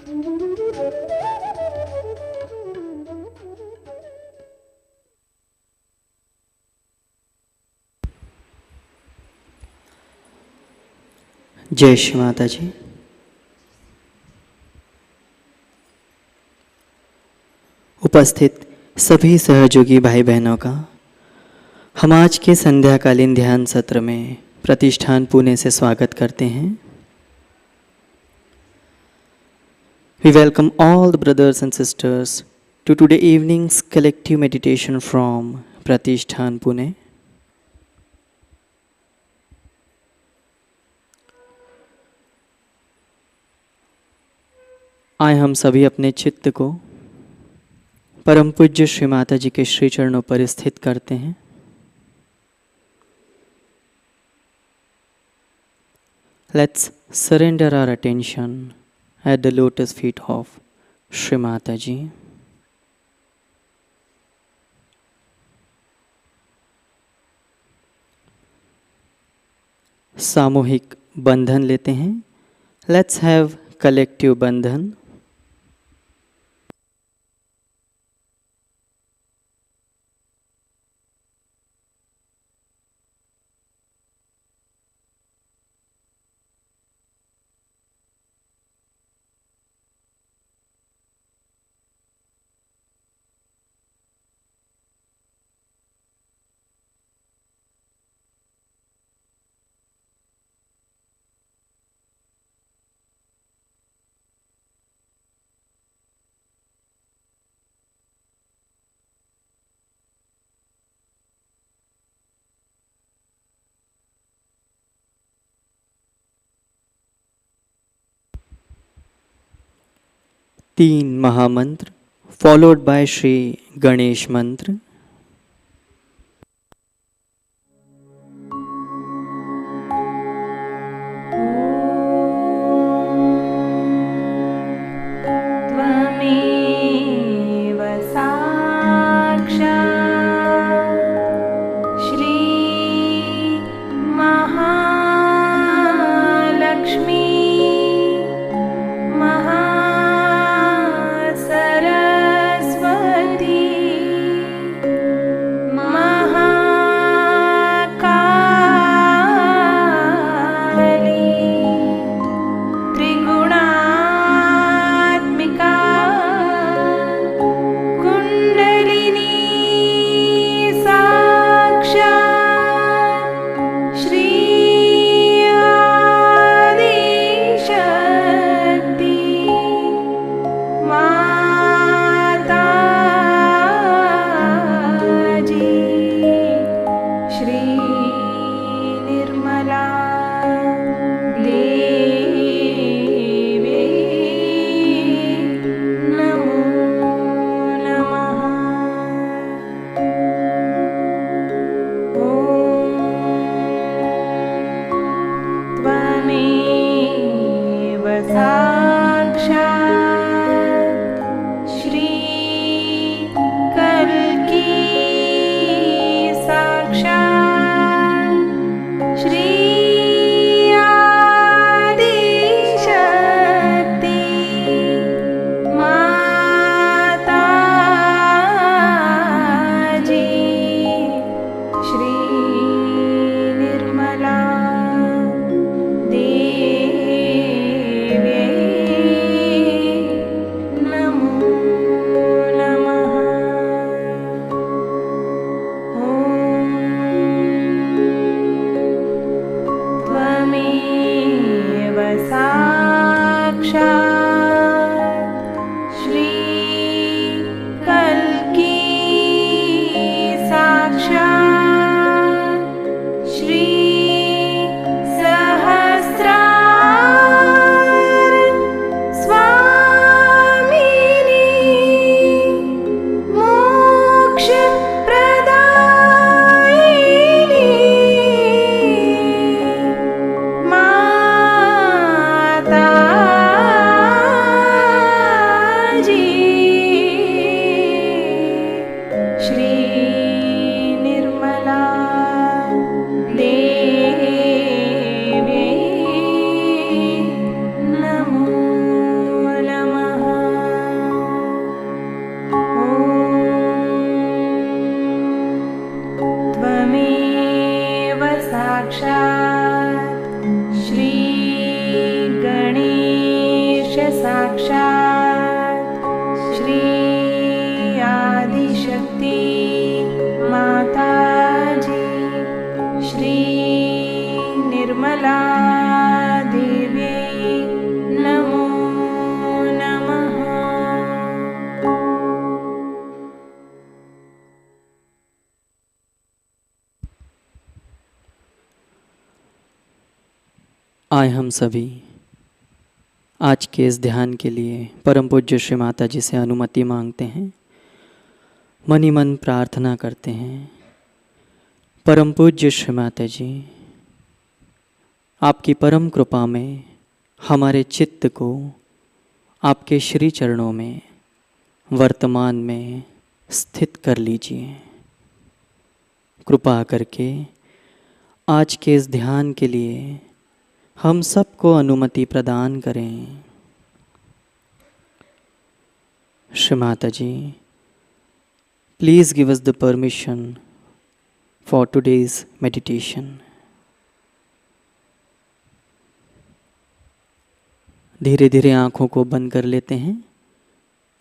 जय श्री माताजी। उपस्थित सभी सहयोगी भाई बहनों का हम आज के संध्याकालीन ध्यान सत्र में प्रतिष्ठान पुणे से स्वागत करते हैं। We welcome all the brothers and sisters to today evening's collective meditation from Pratishthan Pune. आए हम सभी अपने चित्त को परम पूज्य श्री माताजी के श्री चरणों पर स्थित करते हैं। Let's surrender our attention at the lotus feet of Shri Mataji. सामूहिक बंधन लेते हैं। Let's have collective बंधन। तीन महामंत्र फॉलोड बाय श्री गणेश मंत्र। आए हम सभी आज के इस ध्यान के लिए परम पूज्य श्री माताजी से अनुमति मांगते हैं, मन ही मन प्रार्थना करते हैं। परम पूज्य श्री माताजी, आपकी परम कृपा में हमारे चित्त को आपके श्री चरणों में वर्तमान में स्थित कर लीजिए। कृपा करके आज के इस ध्यान के लिए हम सबको अनुमति प्रदान करें। Shri Mataji, please give us the permission for today's meditation. धीरे धीरे आंखों को बंद कर लेते हैं।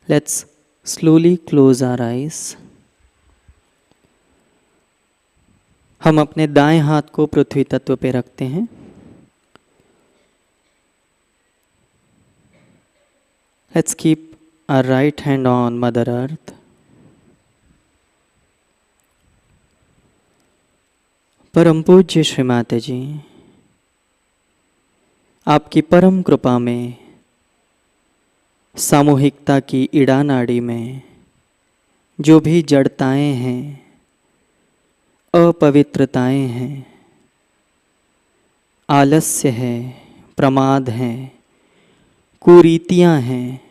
Let's slowly close our eyes. हम अपने दाएं हाथ को पृथ्वी तत्व पे रखते हैं। Let's keep our right hand on mother earth. परम पूज्य श्री माताजी, आपकी परम कृपा में सामूहिकता की इड़ा नाड़ी में जो भी जड़ताएं हैं, अपवित्रताएं हैं, आलस्य है, प्रमाद हैं, कुरीतियां हैं,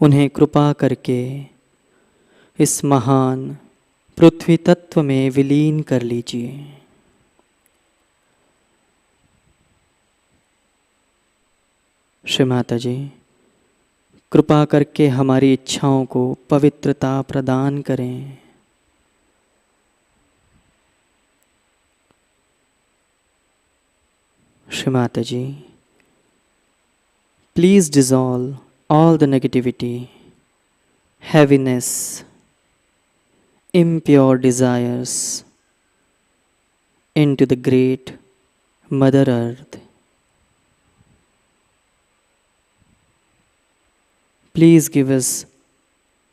उन्हें कृपा करके इस महान पृथ्वी तत्व में विलीन कर लीजिए। श्री माताजी, कृपा करके हमारी इच्छाओं को पवित्रता प्रदान करें। Shri Mataji, please dissolve all the negativity, heaviness, impure desires into the great Mother Earth. Please give us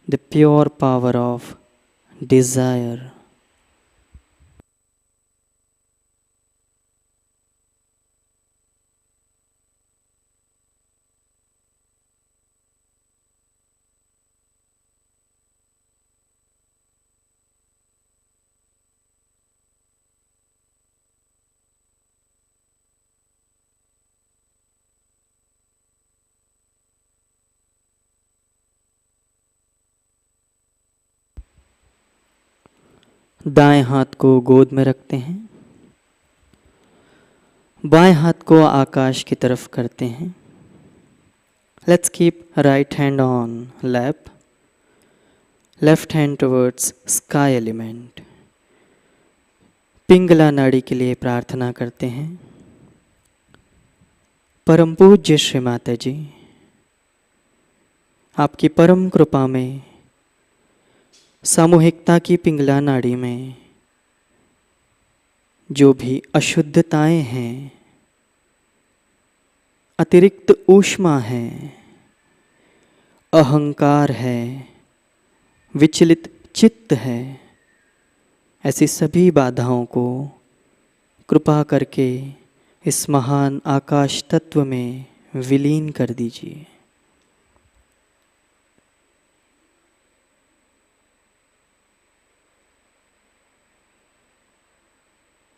the pure power of desire. दाएं हाथ को गोद में रखते हैं, बाएं हाथ को आकाश की तरफ करते हैं। Let's keep right hand on lap, left hand towards sky element. Pingala नाड़ी के लिए प्रार्थना करते हैं। परम पूज्य श्री माताजी, आपकी परम कृपा में सामूहिकता की पिंगला नाड़ी में जो भी अशुद्धताएं हैं, अतिरिक्त ऊष्मा है, अहंकार है, विचलित चित्त है, ऐसी सभी बाधाओं को कृपा करके इस महान आकाश तत्व में विलीन कर दीजिए।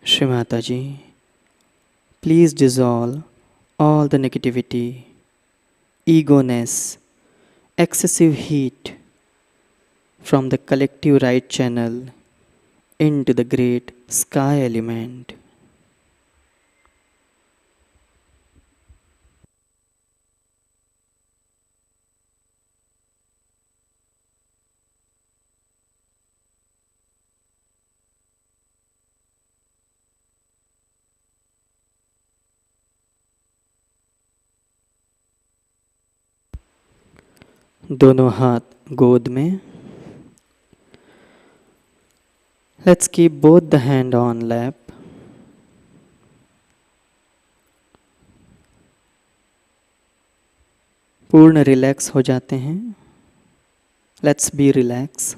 Shri Mataji, please dissolve all the negativity, egoness, excessive heat from the collective right channel into the great sky element. दोनों हाथ गोद में। Let's keep both the hand on lap. पूर्ण रिलैक्स हो जाते हैं। Let's be relax.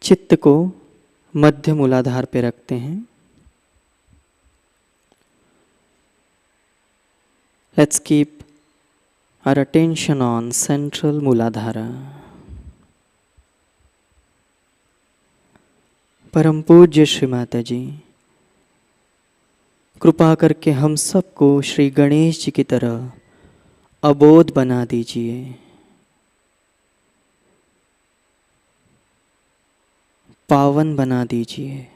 चित्त को मध्य मूलाधार पे रखते हैं। Let's keep our attention on central Muladhara. परम पूज्य श्री माताजी, कृपा करके हम सबको श्री गणेश जी की तरह अबोध बना दीजिए। पावन बना दीजिए।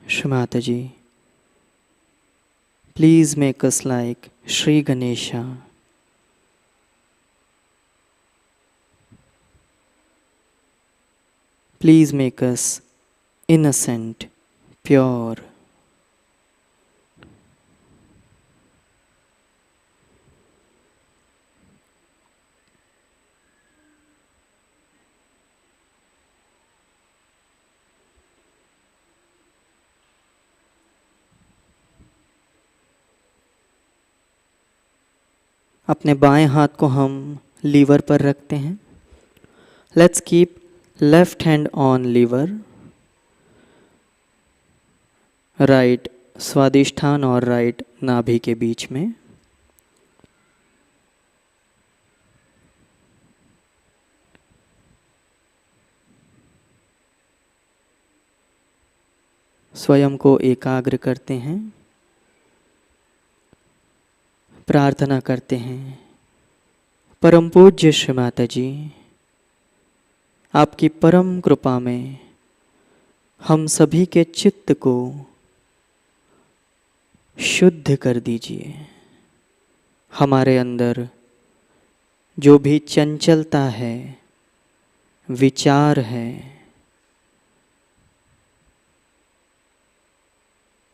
Shri Mataji, please make us like Shri Ganesha. Please make us innocent, pure. अपने बाएं हाथ को हम लीवर पर रखते हैं। Let's keep left hand on liver, right Swadishthan और राइट नाभि के बीच में। स्वयं को एकाग्र करते हैं, प्रार्थना करते हैं। परम पूज्य श्री माताजी, आपकी परम कृपा में हम सभी के चित्त को शुद्ध कर दीजिए। हमारे अंदर जो भी चंचलता है, विचार है,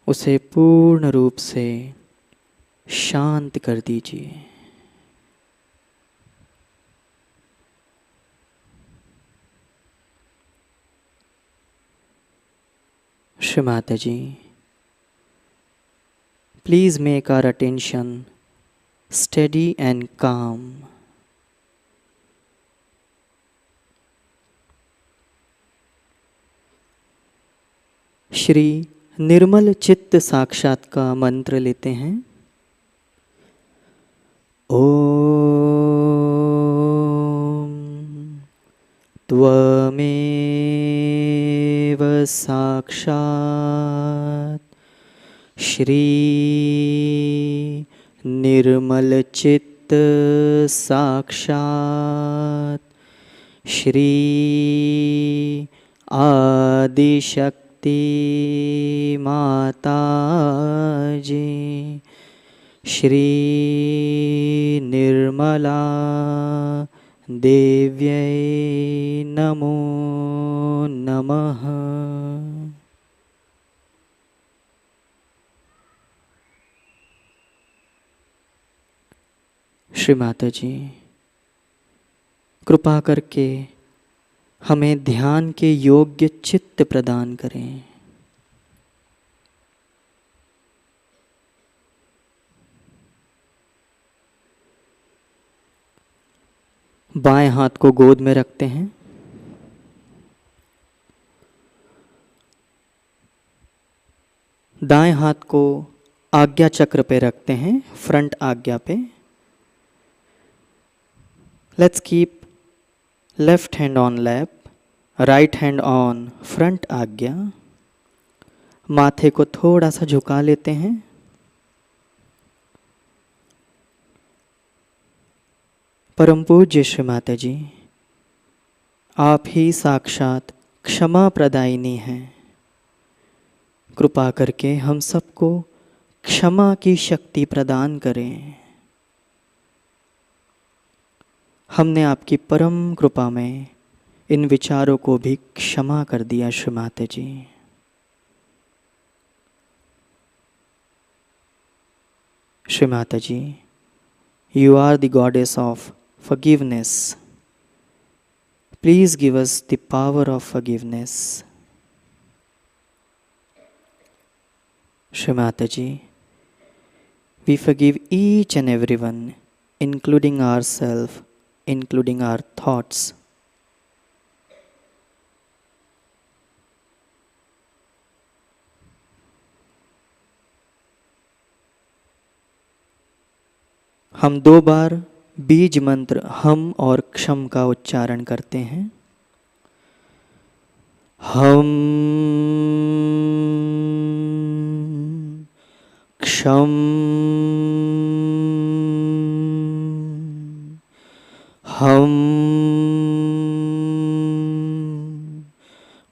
उसे पूर्ण रूप से शांत कर दीजिए। श्री माताजी, please make our attention steady and calm. Shri निर्मल चित्त साक्षात का मंत्र लेते हैं। ओम त्वमेव साक्षात् श्री निर्मल चित्त साक्षात् श्री आदिशक्ति माताजी श्री निर्मला देव्यै नमो नमः। श्री माताजी, कृपा करके हमें ध्यान के योग्य चित्त प्रदान करें। बाएं हाथ को गोद में रखते हैं। दाएं हाथ को आज्ञा चक्र पे रखते हैं, फ्रंट आज्ञा पे। Let's keep left hand on lap, right hand on front आज्ञा। माथे को थोड़ा सा झुका लेते हैं। परम पूज्य श्री माताजी, आप ही साक्षात क्षमा प्रदायिनी हैं। कृपा करके हम सबको क्षमा की शक्ति प्रदान करें। हमने आपकी परम कृपा में इन विचारों को भी क्षमा कर दिया श्री माताजी। श्री माताजी, you are the goddess of forgiveness. Please give us the power of forgiveness. Shri Mataji, we forgive each and everyone, including ourselves, including our thoughts. हम 2 बार बीज मंत्र हम और क्षम का उच्चारण करते हैं। हम क्षम हम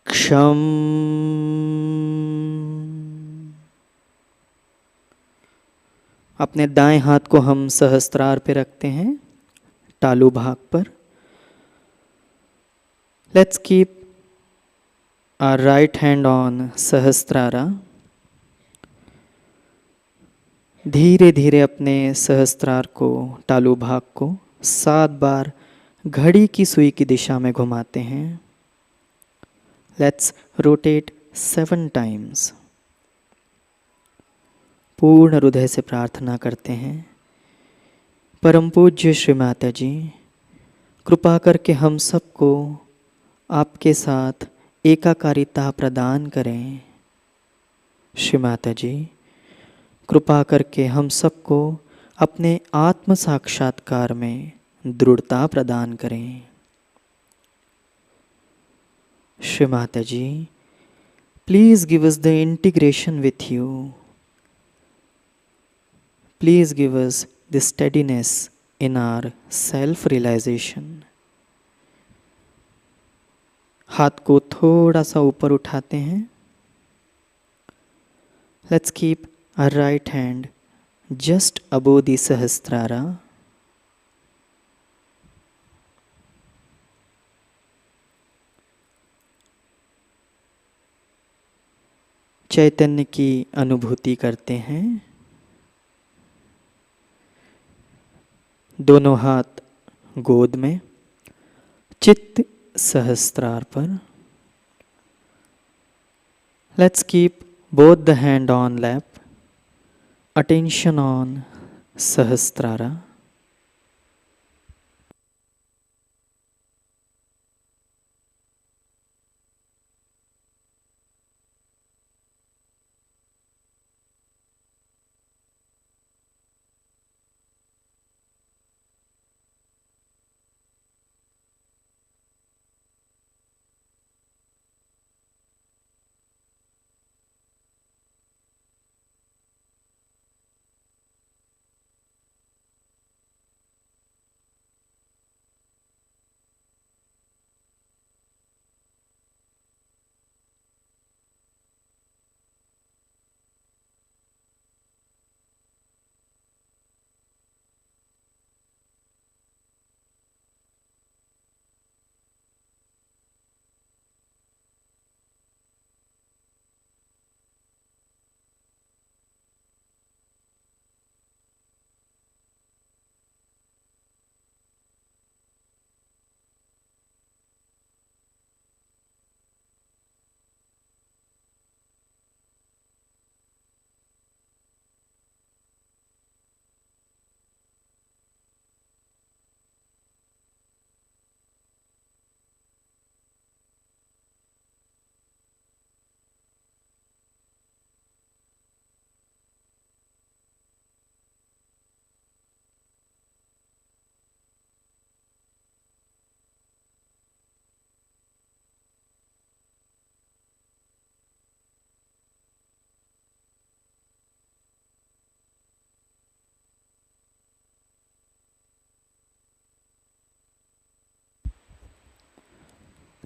क्षम। अपने दाएं हाथ को हम सहस्त्रार पे रखते हैं, तालु भाग पर। Let's keep our right hand on Sahasrara. धीरे धीरे अपने सहस्त्रार को, तालु भाग को 7 बार घड़ी की सुई की दिशा में घुमाते हैं। Let's rotate 7 times. पूर्ण हृदय से प्रार्थना करते हैं, परम पूज्य श्री माताजी, कृपा करके हम सबको आपके साथ एकाकारिता प्रदान करें। श्री माताजी, कृपा करके हम सबको अपने आत्म साक्षात्कार में दृढ़ता प्रदान करें। Shri Mataji, please give us the integration with you. Please give us the steadiness in our self realisation. हाथ को थोड़ा सा ऊपर उठाते हैं। Let's keep our right hand just above the Sahasrara. चैतन्य की अनुभूति करते हैं। दोनों हाथ गोद में, चित्त सहस्त्रार पर। Let's keep both the hand on lap, attention on Sahasrara.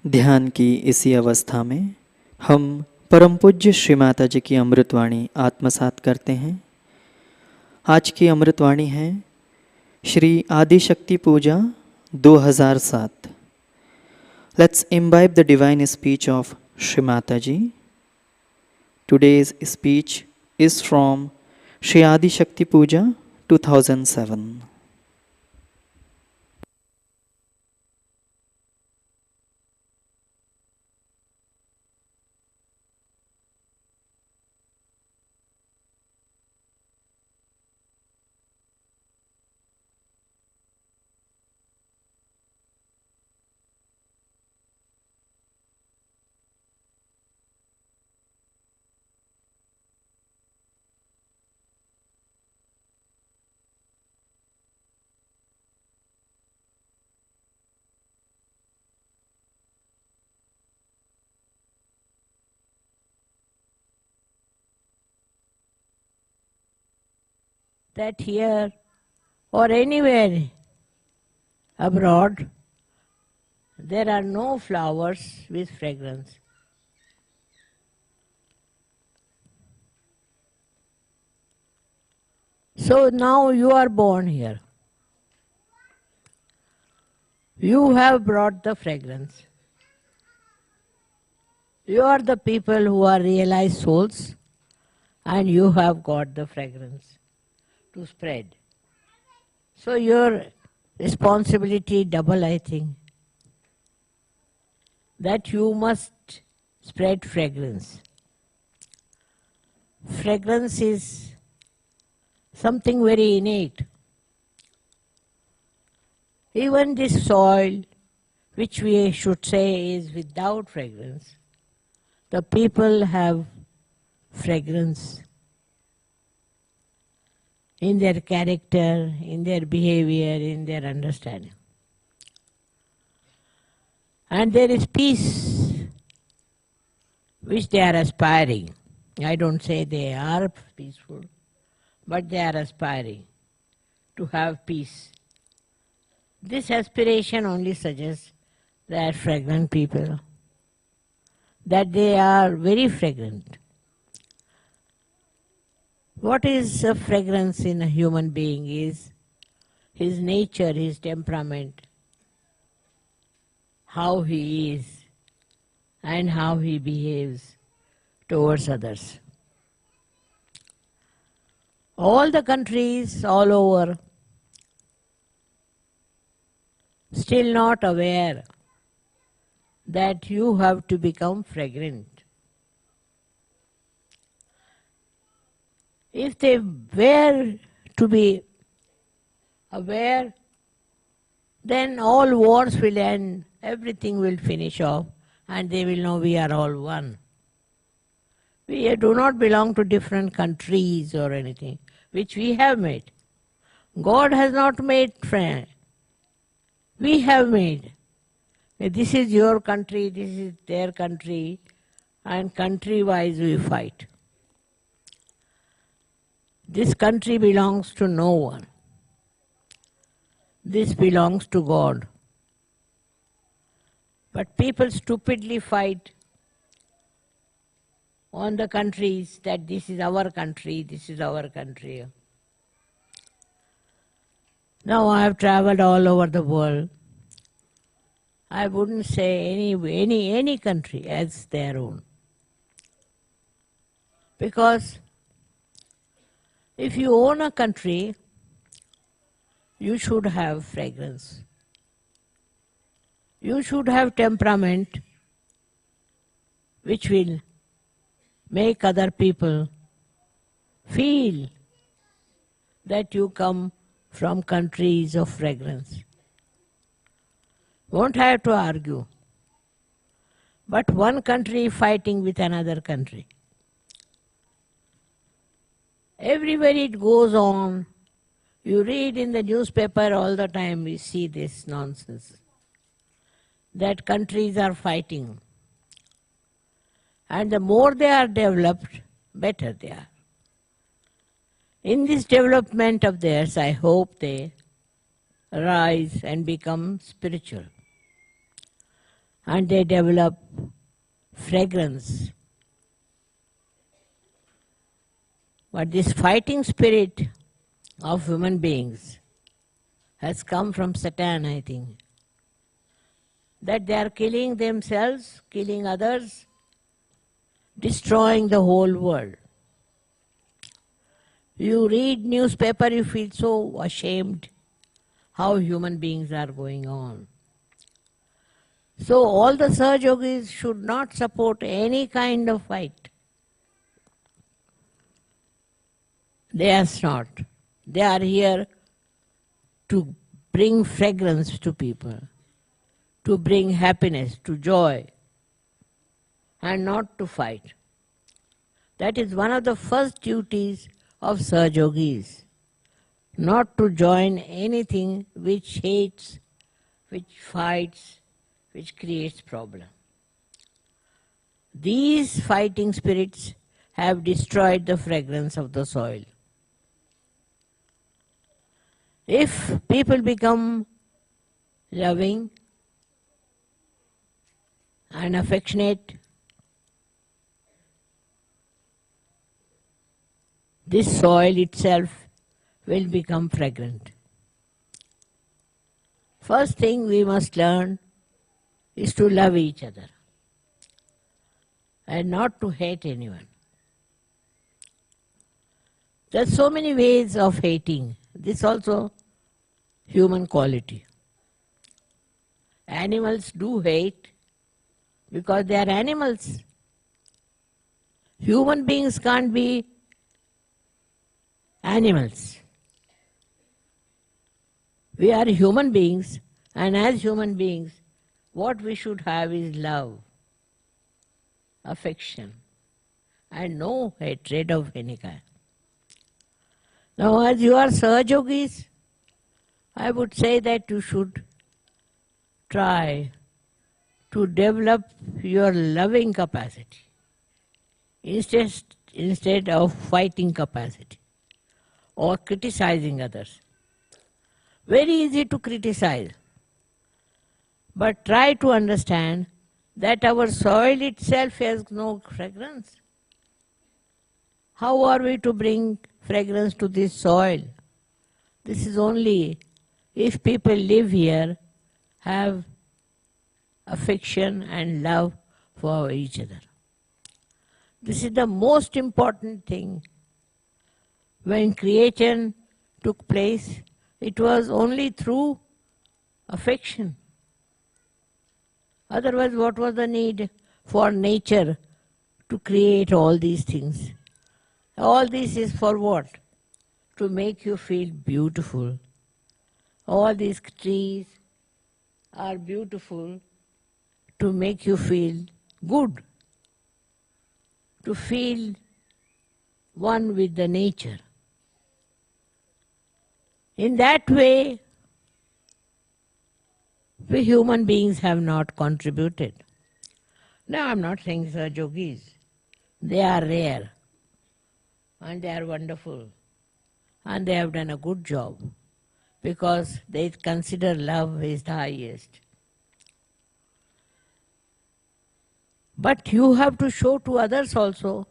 ध्यान की इसी अवस्था में हम परम पूज्य श्री माता जी की अमृतवाणी आत्मसात करते हैं। आज की अमृतवाणी है Shri Adi Shakti Puja 2007। Let's imbibe the divine speech of Shri Mata ji. Today's speech is from Shri Adi Shakti Puja 2007। that here or anywhere abroad there are no flowers with fragrance. So now you are born here. You have brought the fragrance. You are the people who are realized souls, and you have got the fragrance to spread. So your responsibility double, I think, that you must spread fragrance. Fragrance is something very innate. Even this soil, which we should say is without fragrance, the people have fragrance in their character, in their behavior, in their understanding. And there is peace which they are aspiring. I don't say they are peaceful, but they are aspiring to have peace. This aspiration only suggests that fragrant people, that they are very fragrant. What is a fragrance in a human being is his nature, his temperament, how he is and how he behaves towards others. All the countries all over still not aware that you have to become fragrant. If they were to be aware, then all wars will end, everything will finish off, and they will know we are all one. We do not belong to different countries or anything, which we have made. God has not made friends. We have made. This is your country, this is their country, and country-wise we fight. This country belongs to no one. This belongs to God. But people stupidly fight on the countries that this is our country, this is our country. Now I have traveled all over the world. I wouldn't say any country as their own. Because if you own a country, you should have fragrance. You should have temperament which will make other people feel that you come from countries of fragrance. Won't have to argue. But one country fighting with another country. Everywhere it goes on, you read in the newspaper all the time, we see this nonsense. That countries are fighting. And the more they are developed, better they are. In this development of theirs, I hope they rise and become spiritual. And they develop fragrance. But this fighting spirit of human beings has come from Satan, I think. That they are killing themselves, killing others, destroying the whole world. You read newspaper, you feel so ashamed how human beings are going on. So all the Sahajogis should not support any kind of fight. They are not. They are here to bring fragrance to people, to bring happiness, to joy, and not to fight. That is one of the first duties of Sahajogis, not to join anything which hates, which fights, which creates problem. These fighting spirits have destroyed the fragrance of the soil. If people become loving and affectionate, this soil itself will become fragrant. First thing we must learn is to love each other and not to hate anyone. There are so many ways of hating. This also human quality. Animals do hate because they are animals. Human beings can't be animals. We are human beings, and as human beings, what we should have is love, affection, and no hatred of any kind. Now, as you are Sahajogis, I would say that you should try to develop your loving capacity instead of fighting capacity or criticizing others. Very easy to criticize, but try to understand that our soil itself has no fragrance. How are we to bring fragrance to this soil? This is only if people live here, have affection and love for each other. This is the most important thing. When creation took place, it was only through affection. Otherwise, what was the need for nature to create all these things? All this is for what? To make you feel beautiful. All these trees are beautiful to make you feel good, to feel one with the nature. In that way, we human beings have not contributed. Now, I'm not saying Sahajogis. They are rare and they are wonderful and they have done a good job because they consider love is the highest. But you have to show to others also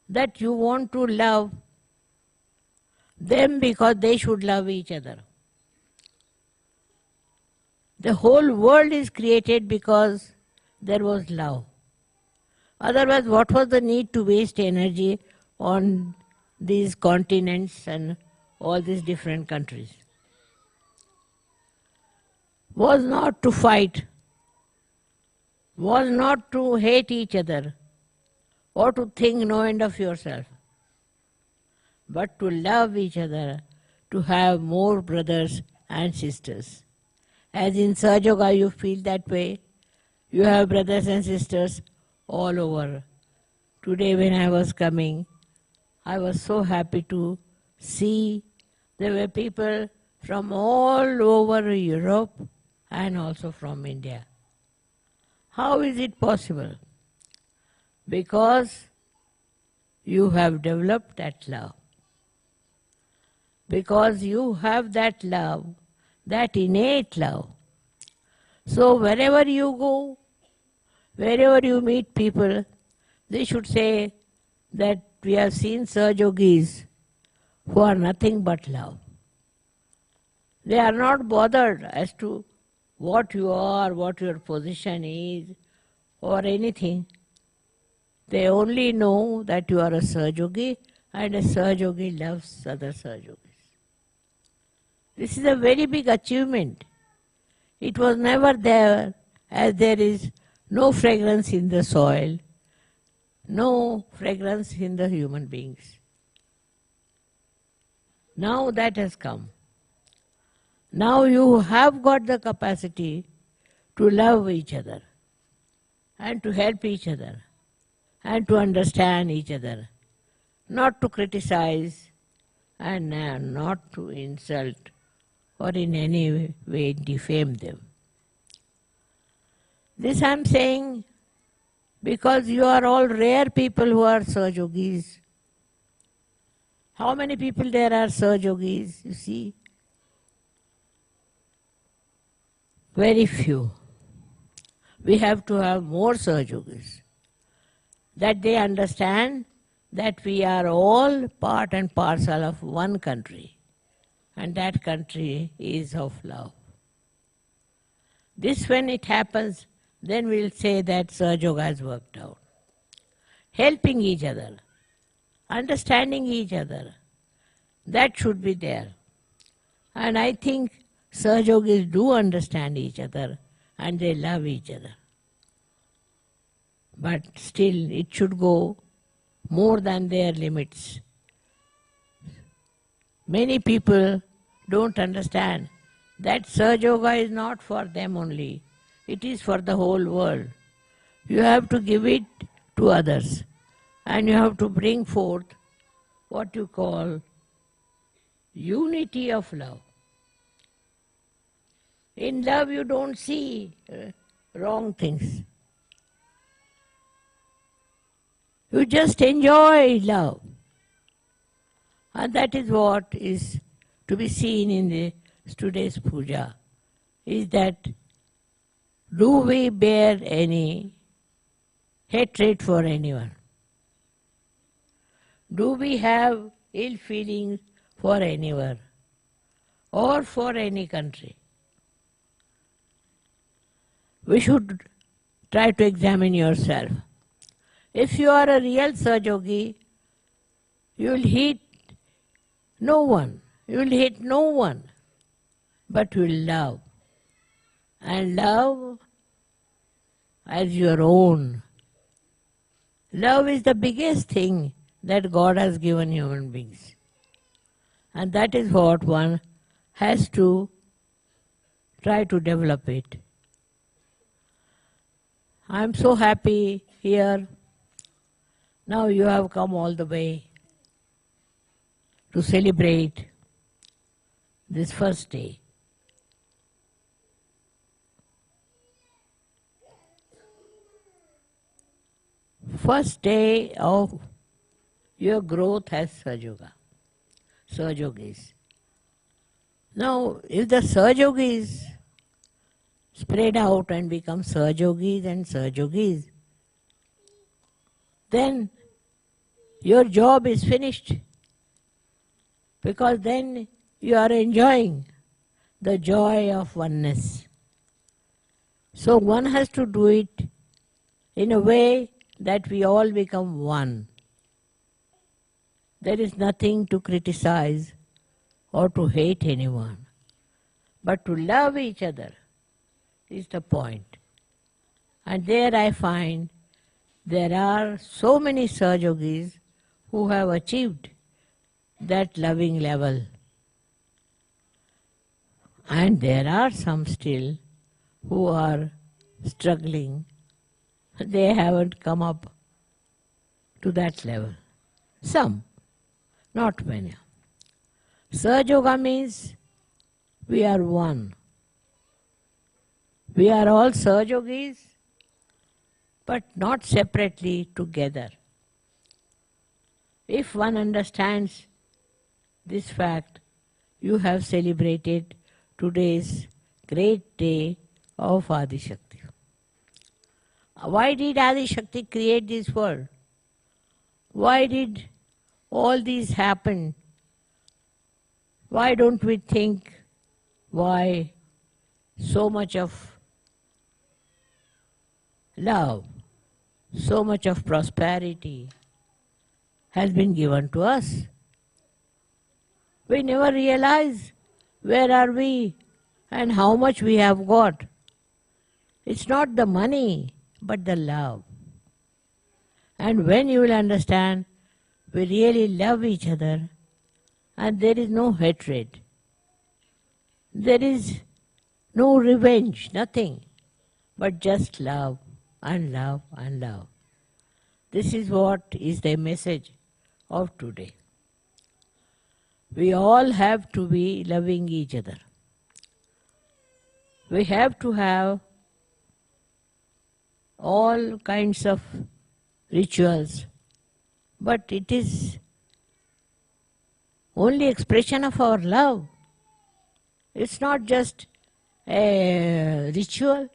that you want to love them because they should love each other. The whole world is created because there was love. Otherwise, what was the need to waste energy on these continents and all these different countries? Was not to fight, was not to hate each other or to think no end of yourself, but to love each other, to have more brothers and sisters. As in Sahajayoga you feel that way, you have brothers and sisters all over. Today when I was coming, I was so happy to see there were people from all over Europe and also from India. How is it possible? Because you have developed that love. Because you have that love, that innate love. So wherever you go, wherever you meet people, they should say that we have seen Sahajogis who are nothing but love. They are not bothered as to what you are, what your position is, or anything. They only know that you are a Sahajogi and a Sahajogi loves other Sahajogis. This is a very big achievement. It was never there, as there is no fragrance in the soil, no fragrance in the human beings. Now that has come. Now you have got the capacity to love each other and to help each other and to understand each other, not to criticize and not to insult or in any way defame them. This I am saying because you are all rare people who are Sahajogis. How many people there are Sahajogis, you see? Very few. We have to have more Sahajogis, that they understand that we are all part and parcel of one country, and that country is of love. This, when it happens, then we'll say that Sahajayoga has worked out. Helping each other, understanding each other, that should be there. And I think Sahajogis do understand each other and they love each other. But still, it should go more than their limits. Many people don't understand that Sahajayoga is not for them only. It is for the whole world. You have to give it to others. And you have to bring forth what you call unity of love. In love you don't see wrong things. You just enjoy love. And that is what is to be seen in today's puja, is that do we bear any hatred for anyone? Do we have ill feelings for anyone or for any country? We should try to examine yourself. If you are a real Sahajogi, you will hate no one. You will hate no one, but you will love. And love as your own. Love is the biggest thing that God has given human beings. And that is what one has to try to develop it. I am so happy here. Now you have come all the way to celebrate this first day. First day of your growth as Sahajogis. Now, if the Sahajogis spread out and become Sahajogis and Sahajogis, then your job is finished, because then you are enjoying the joy of oneness. So one has to do it in a way that we all become one. There is nothing to criticize or to hate anyone, but to love each other is the point. And there I find there are so many Sahajogis who have achieved that loving level. And there are some still who are struggling. They haven't come up to that level. Some, not many. Sahajayoga means we are one. We are all Sahajogis, but not separately, together. If one understands this fact, you have celebrated today's great day of Adi Shakti. Why did Adi Shakti create this world? Why did all these happen? Why don't we think why so much of love, so much of prosperity has been given to us? We never realize where are we and how much we have got. It's not the money, but the love. And when you will understand, we really love each other and there is no hatred. There is no revenge, nothing, but just love and love and love. This is what is the message of today. We all have to be loving each other. We have to have all kinds of rituals, but it is only expression of our love. It's not just a ritual.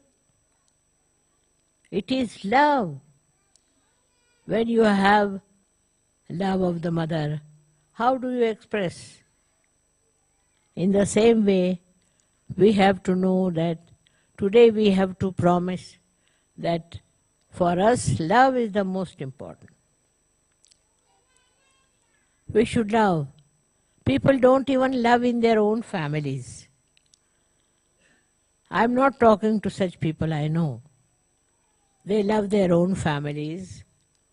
It is love. When you have love of the mother, how do you express? In the same way, we have to know that today we have to promise that for us, love is the most important. We should love. People don't even love in their own families. I'm not talking to such people I know. They love their own families,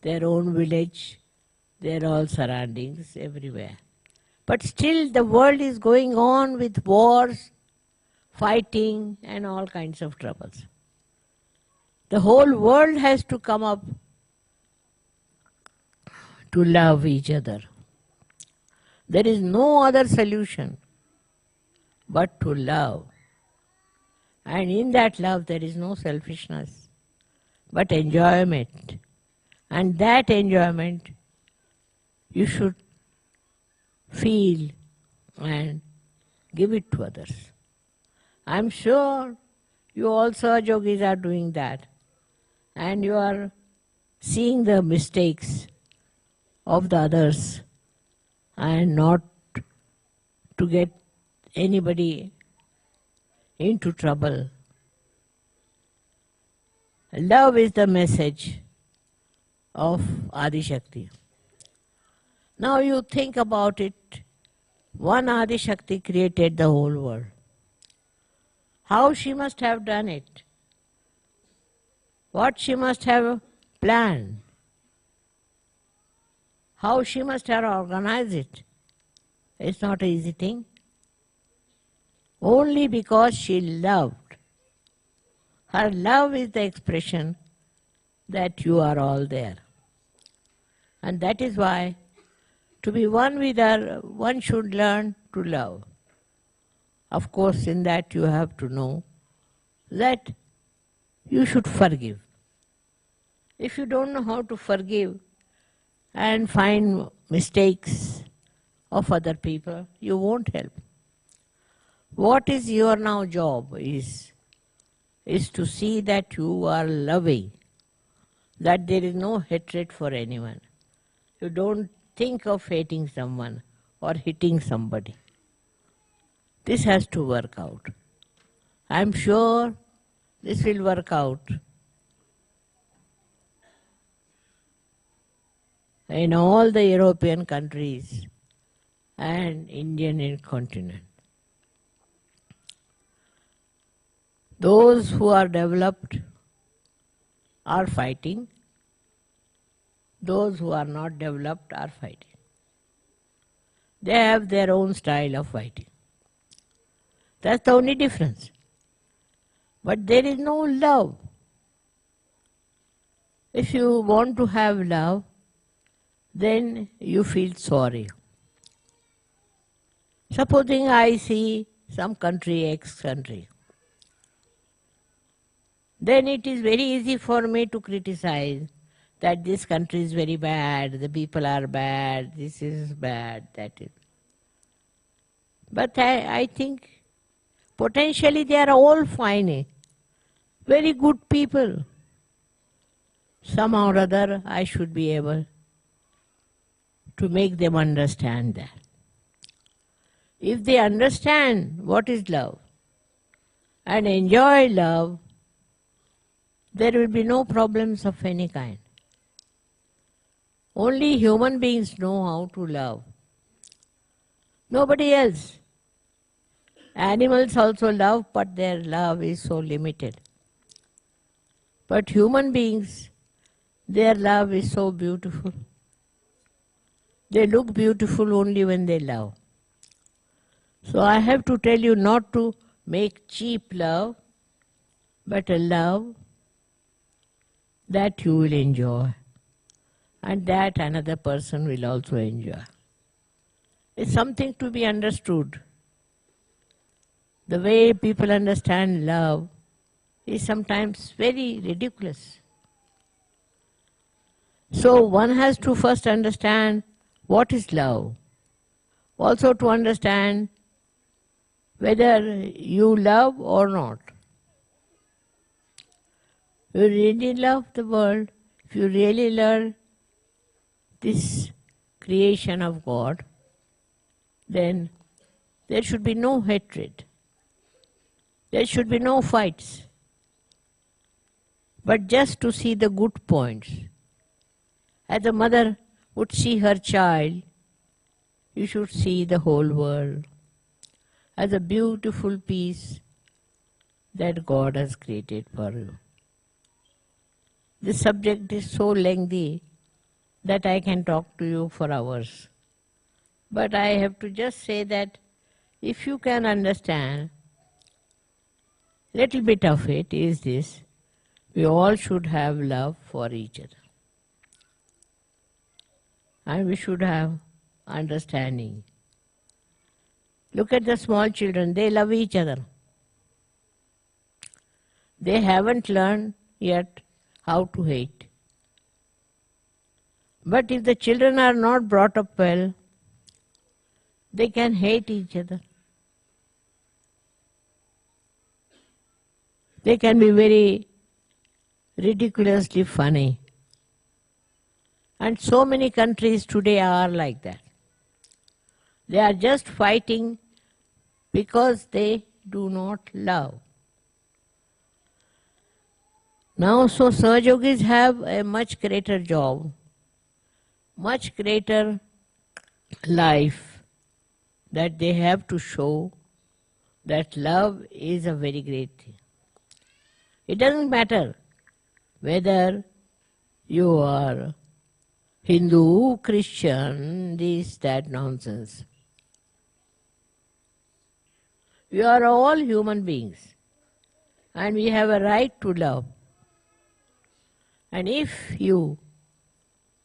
their own village, their all surroundings, everywhere. But still the world is going on with wars, fighting and all kinds of troubles. The whole world has to come up to love each other. There is no other solution but to love. And in that love there is no selfishness, but enjoyment. And that enjoyment you should feel and give it to others. I'm sure you all Sahajogis are doing that. And you are seeing the mistakes of the others and not to get anybody into trouble. Love is the message of Adi Shakti. Now you think about it. One Adi Shakti created the whole world. How she must have done it? What she must have planned? How she must have organized it? It's not an easy thing. Only because she loved. Her love is the expression that you are all there. And that is why to be one with her, one should learn to love. Of course, in that you have to know that you should forgive. If you don't know how to forgive and find mistakes of other people, you won't help. What is your now job is to see that you are loving, that there is no hatred for anyone. You don't think of hating someone or hitting somebody. This has to work out. I'm sure this will work out in all the European countries and Indian continent. Those who are developed are fighting. Those who are not developed are fighting. They have their own style of fighting. That's the only difference. But there is no love. If you want to have love, then you feel sorry. Supposing I see some country, X country, then it is very easy for me to criticize that this country is very bad, the people are bad, this is bad, that is. But I think potentially they are all fine, very good people. Somehow or other I should be able to make them understand that. If they understand what is love and enjoy love, there will be no problems of any kind. Only human beings know how to love. Nobody else. Animals also love, but their love is so limited. But human beings, their love is so beautiful. They look beautiful only when they love. So I have to tell you not to make cheap love, but a love that you will enjoy and that another person will also enjoy. It's something to be understood. The way people understand love is sometimes very ridiculous. So one has to first understand what is love, Also to understand whether you love or not. If you really love the world, if you really love this creation of God, then there should be no hatred. There should be no fights. But just to see the good points. As a mother would see her child, you should see the whole world as a beautiful piece that God has created for you. This subject is so lengthy that I can talk to you for hours. But I have to just say that if you can understand, little bit of it is this: we all should have love for each other. And we should have understanding. Look at the small children, they love each other. They haven't learned yet how to hate. But if the children are not brought up well, they can hate each other. They can be very ridiculously funny. And so many countries today are like that. They are just fighting because they do not love. Now, so Sahajogis have a much greater job, much greater life, that they have to show that love is a very great thing. It doesn't matter whether you are Hindu, Christian, this, that nonsense. We are all human beings and we have a right to love. And if you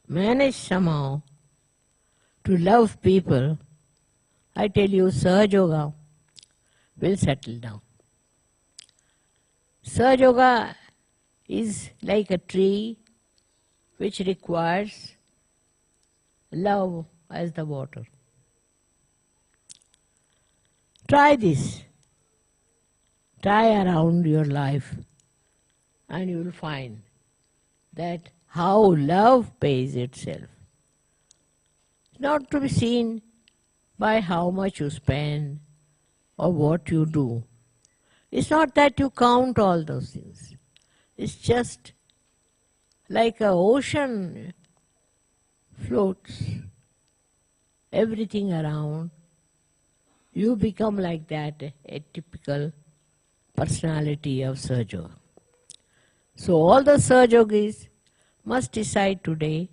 manage somehow to love people, I tell you, Sahajayoga will settle down. Sahajayoga is like a tree which requires love as the water. Try this. Try around your life and you will find that how love pays itself. Not to be seen by how much you spend or what you do. It's not that you count all those things. It's just like an ocean floats everything around. You become like that, a typical personality of Sahaja. So all the Sahajogis must decide today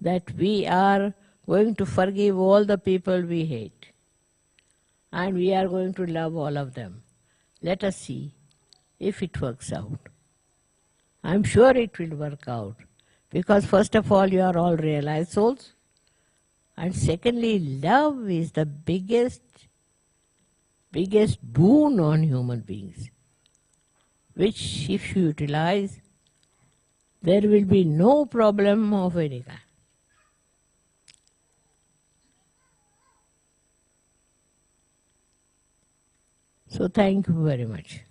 that we are going to forgive all the people we hate. And we are going to love all of them. Let us see if it works out. I'm sure it will work out. Because first of all, you are all realized souls. And secondly, love is the biggest boon on human beings, which if you utilize, there will be no problem of any kind. So thank you very much.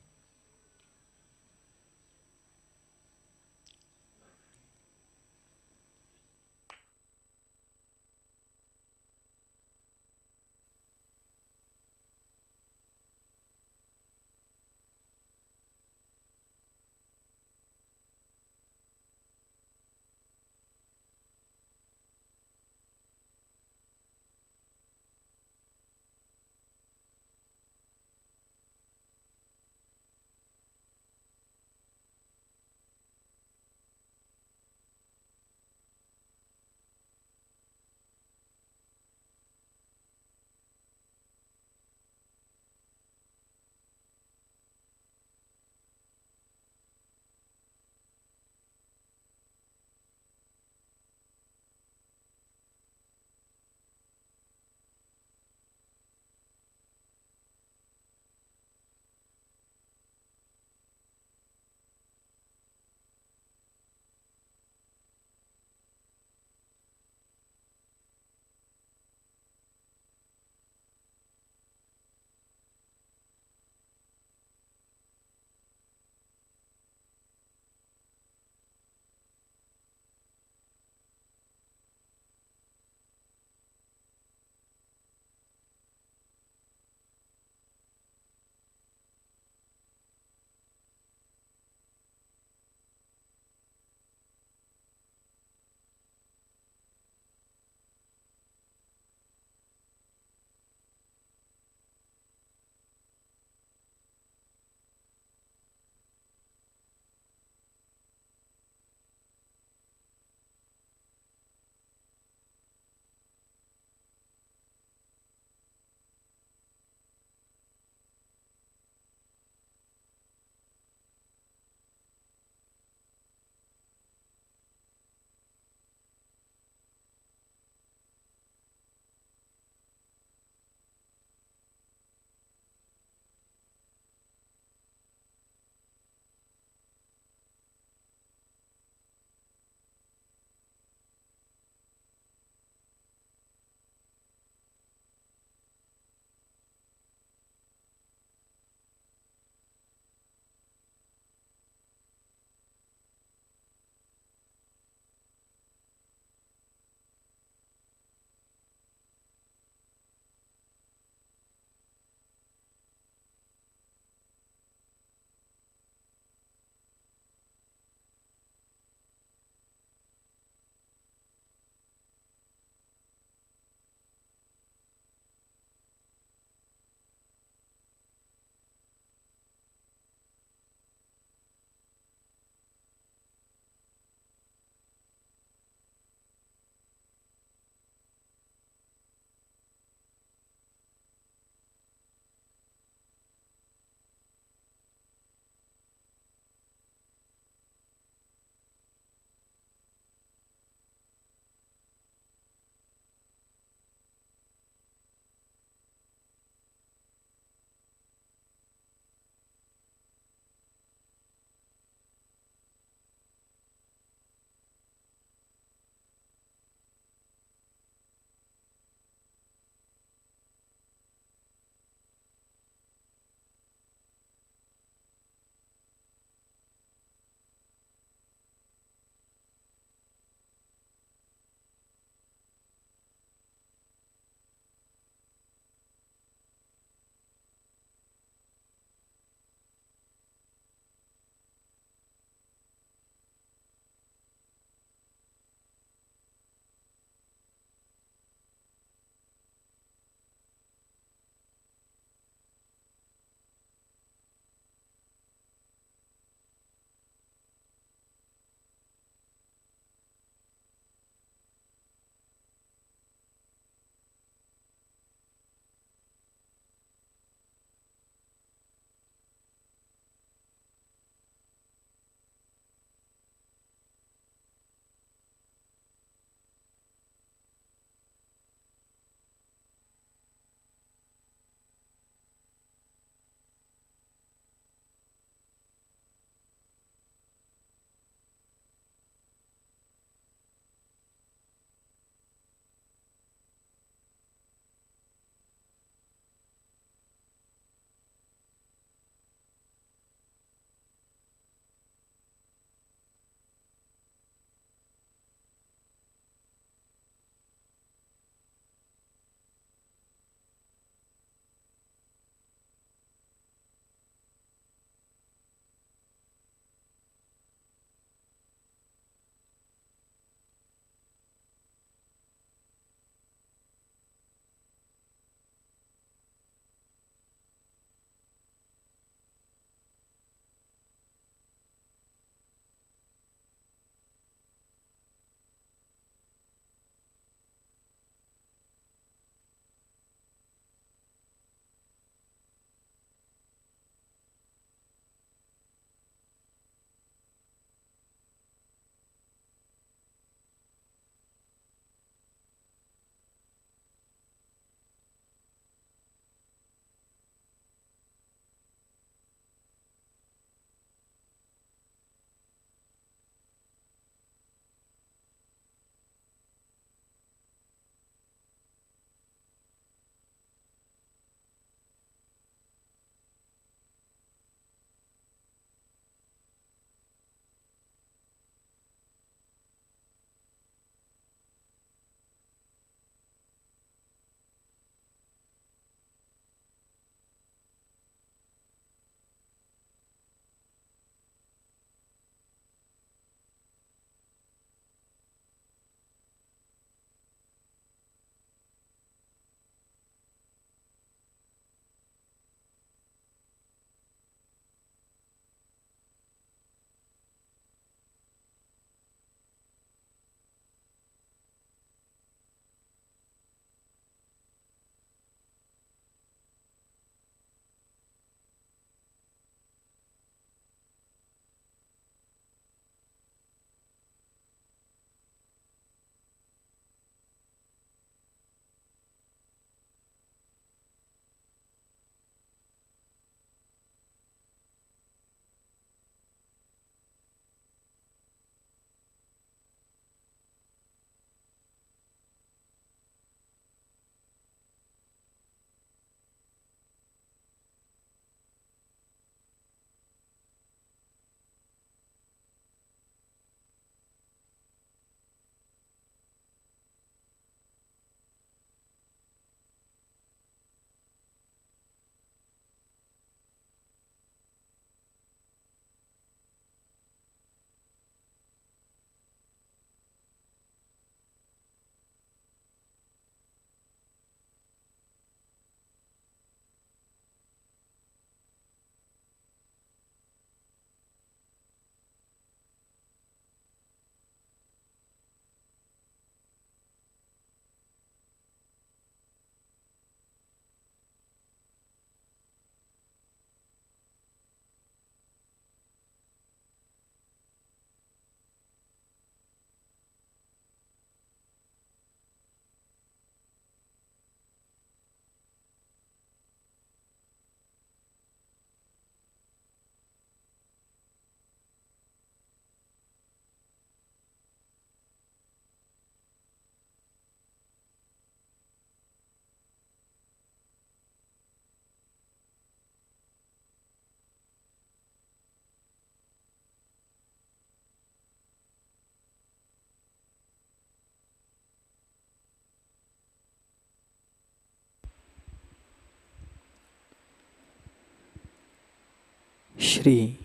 Shri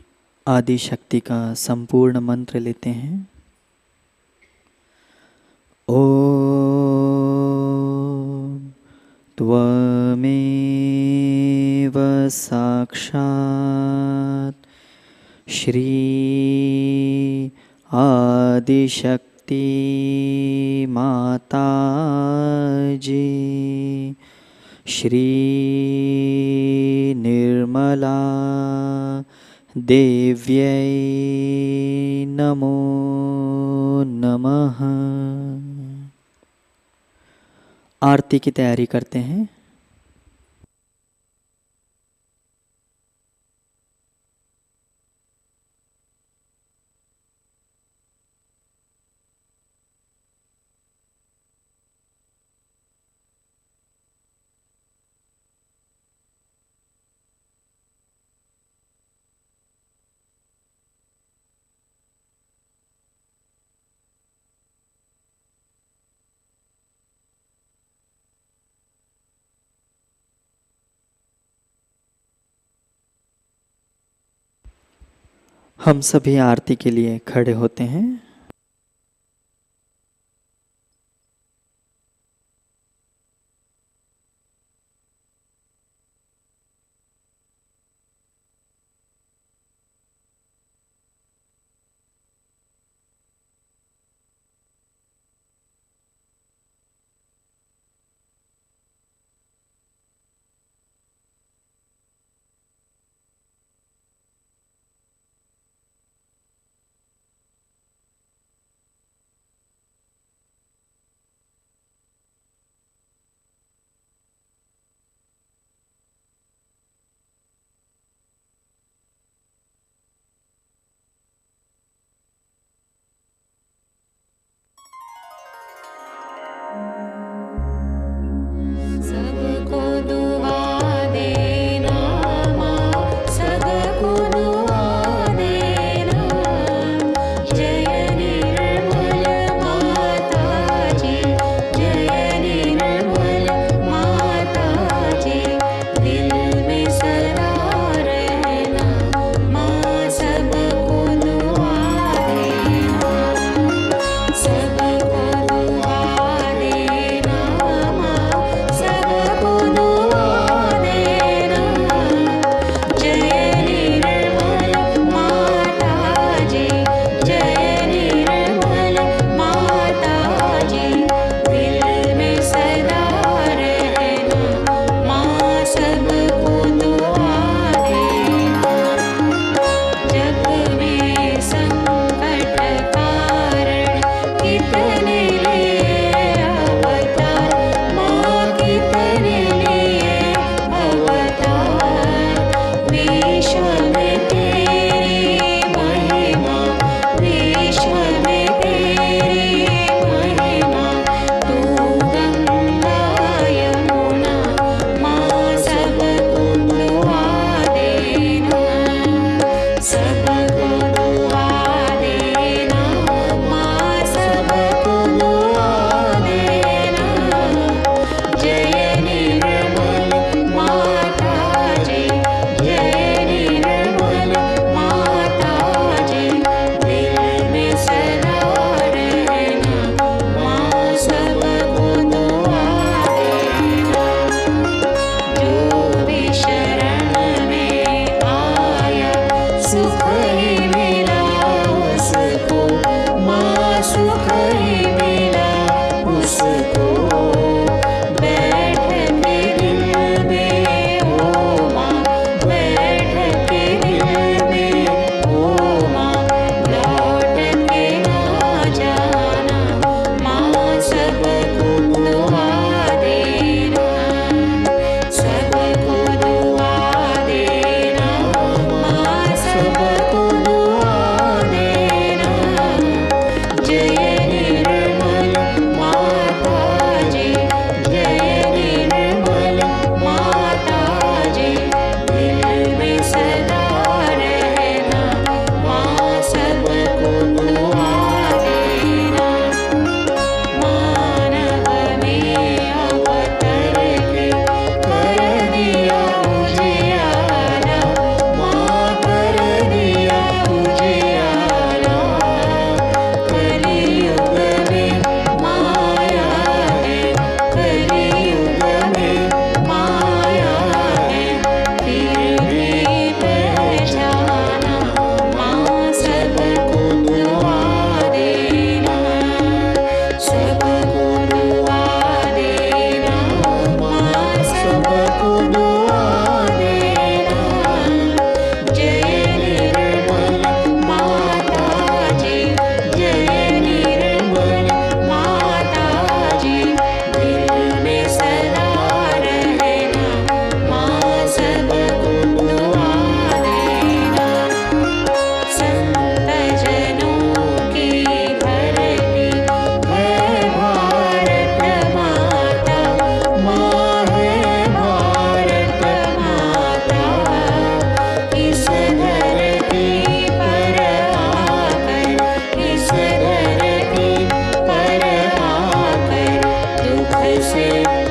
Adi शक्ति का संपूर्ण मंत्र लेते हैं। ओम त्वमेव साक्षात् श्री आदिशक्ति माताजी श्री निर्मला देव्यै नमो नमः। आरती की तैयारी करते हैं। हम सभी आरती के लिए खड़े होते हैं।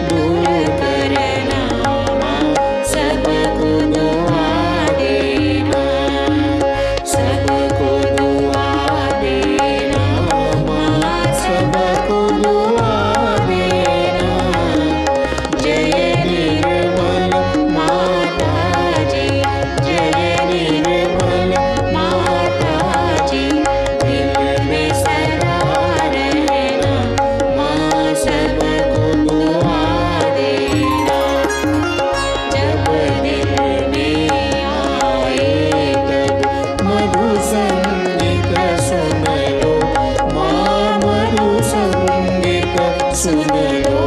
दूर करना, माँ सबको दुआ देना, सबको दुआ देना, माँ सबको दुआ देना। जय निर्मल माताजी, जय निर्मल माताजी, दिल में सदा रहना, माँ सबको दुआ देना। जब दिल में आए तब मधु संगीत सुन लो, माँ मधु संगीत सुन लो।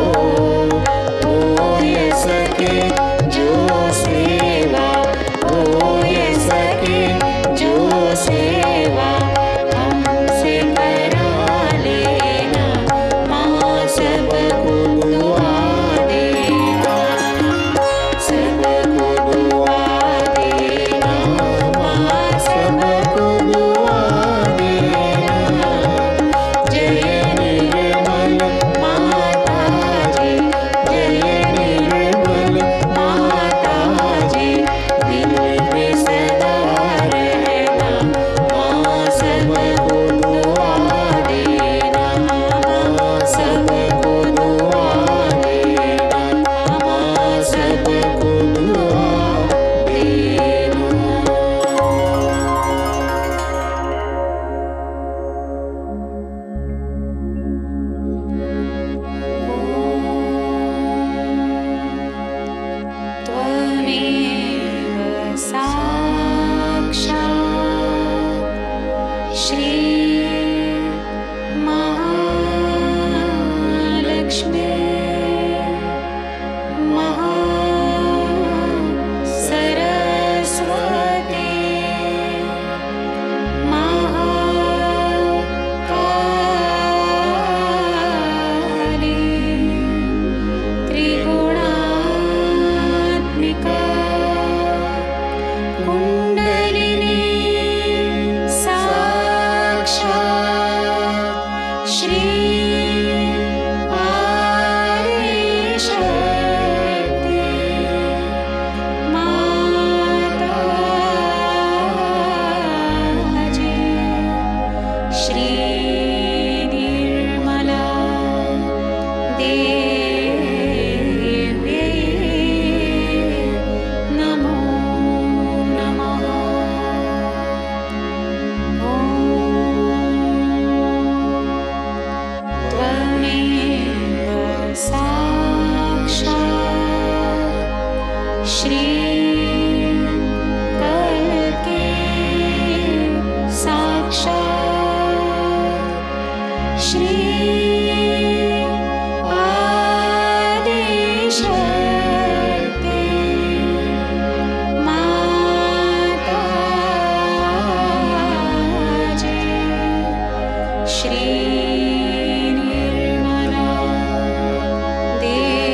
हो ये सके जो सेवा, हो ये सके जो सेवा, हमसे करा लेना, माँ सबको दुआ देना, सबको दुआ देना, माँ सबको दुआ देना। जय निर्मल माताजी, जय निर्मल माताजी, दिल में सदा रहना, माँ सबको दुआ देना, माँ सबको दुआ देना, माँ सबको दुआ देना। त्वमेव साक्षात् श्री महालक्ष्मी महासरस्वती महाकाली त्रिगुणात्मिका कुण्डलिनी साक्षात् श्री आदिशक्ति माताजी, श्री निर्मला देव्यै नमो नमः। ॐ त्वमेव साक्षात् श्री कल्के साक्षात् श्री आदिशक्ति माताजी, श्री निर्मला देव्यै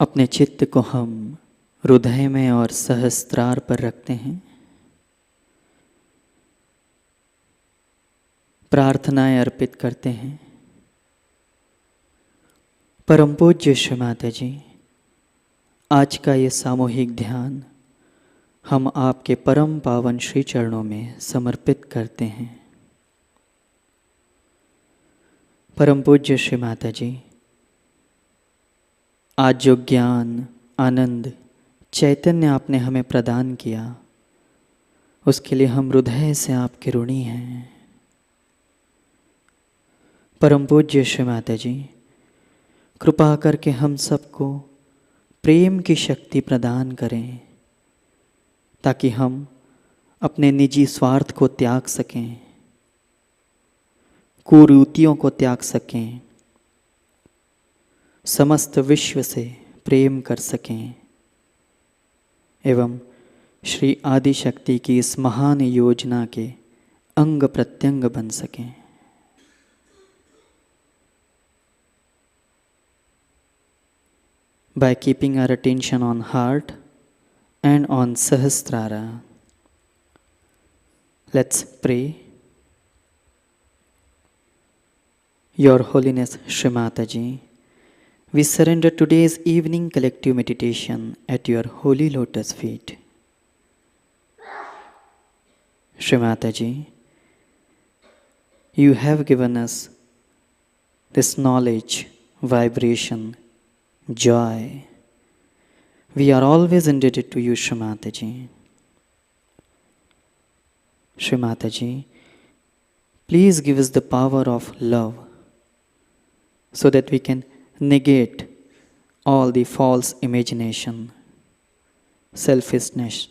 अपने चित्त को हम हृदय में और सहस्त्रार पर रखते हैं। प्रार्थनाएं अर्पित करते हैं। परम पूज्य श्री माताजी, आज का ये सामूहिक ध्यान हम आपके परम पावन श्री चरणों में समर्पित करते हैं। परम पूज्य श्री माताजी, आज जो ज्ञान, आनंद, चैतन्य आपने हमें प्रदान किया, उसके लिए हम हृदय से आपके ऋणी हैं। परम पूज्य श्री माताजी, कृपा करके हम सबको प्रेम की शक्ति प्रदान करें, ताकि हम अपने निजी स्वार्थ को त्याग सकें, कुरीतियों को त्याग सकें, समस्त विश्व से प्रेम कर सकें एवं श्री आदि शक्ति की इस महान योजना के अंग प्रत्यंग बन सकें। By keeping our attention on heart and on Sahasrara, let's pray. Your Holiness Shri Mataji, we surrender today's evening collective meditation at your holy lotus feet. Shri Mataji, you have given us this knowledge, vibration, joy. We are always indebted to you, Shri Mataji. Shri Mataji, please give us the power of love so that we can negate all the false imagination, selfishness.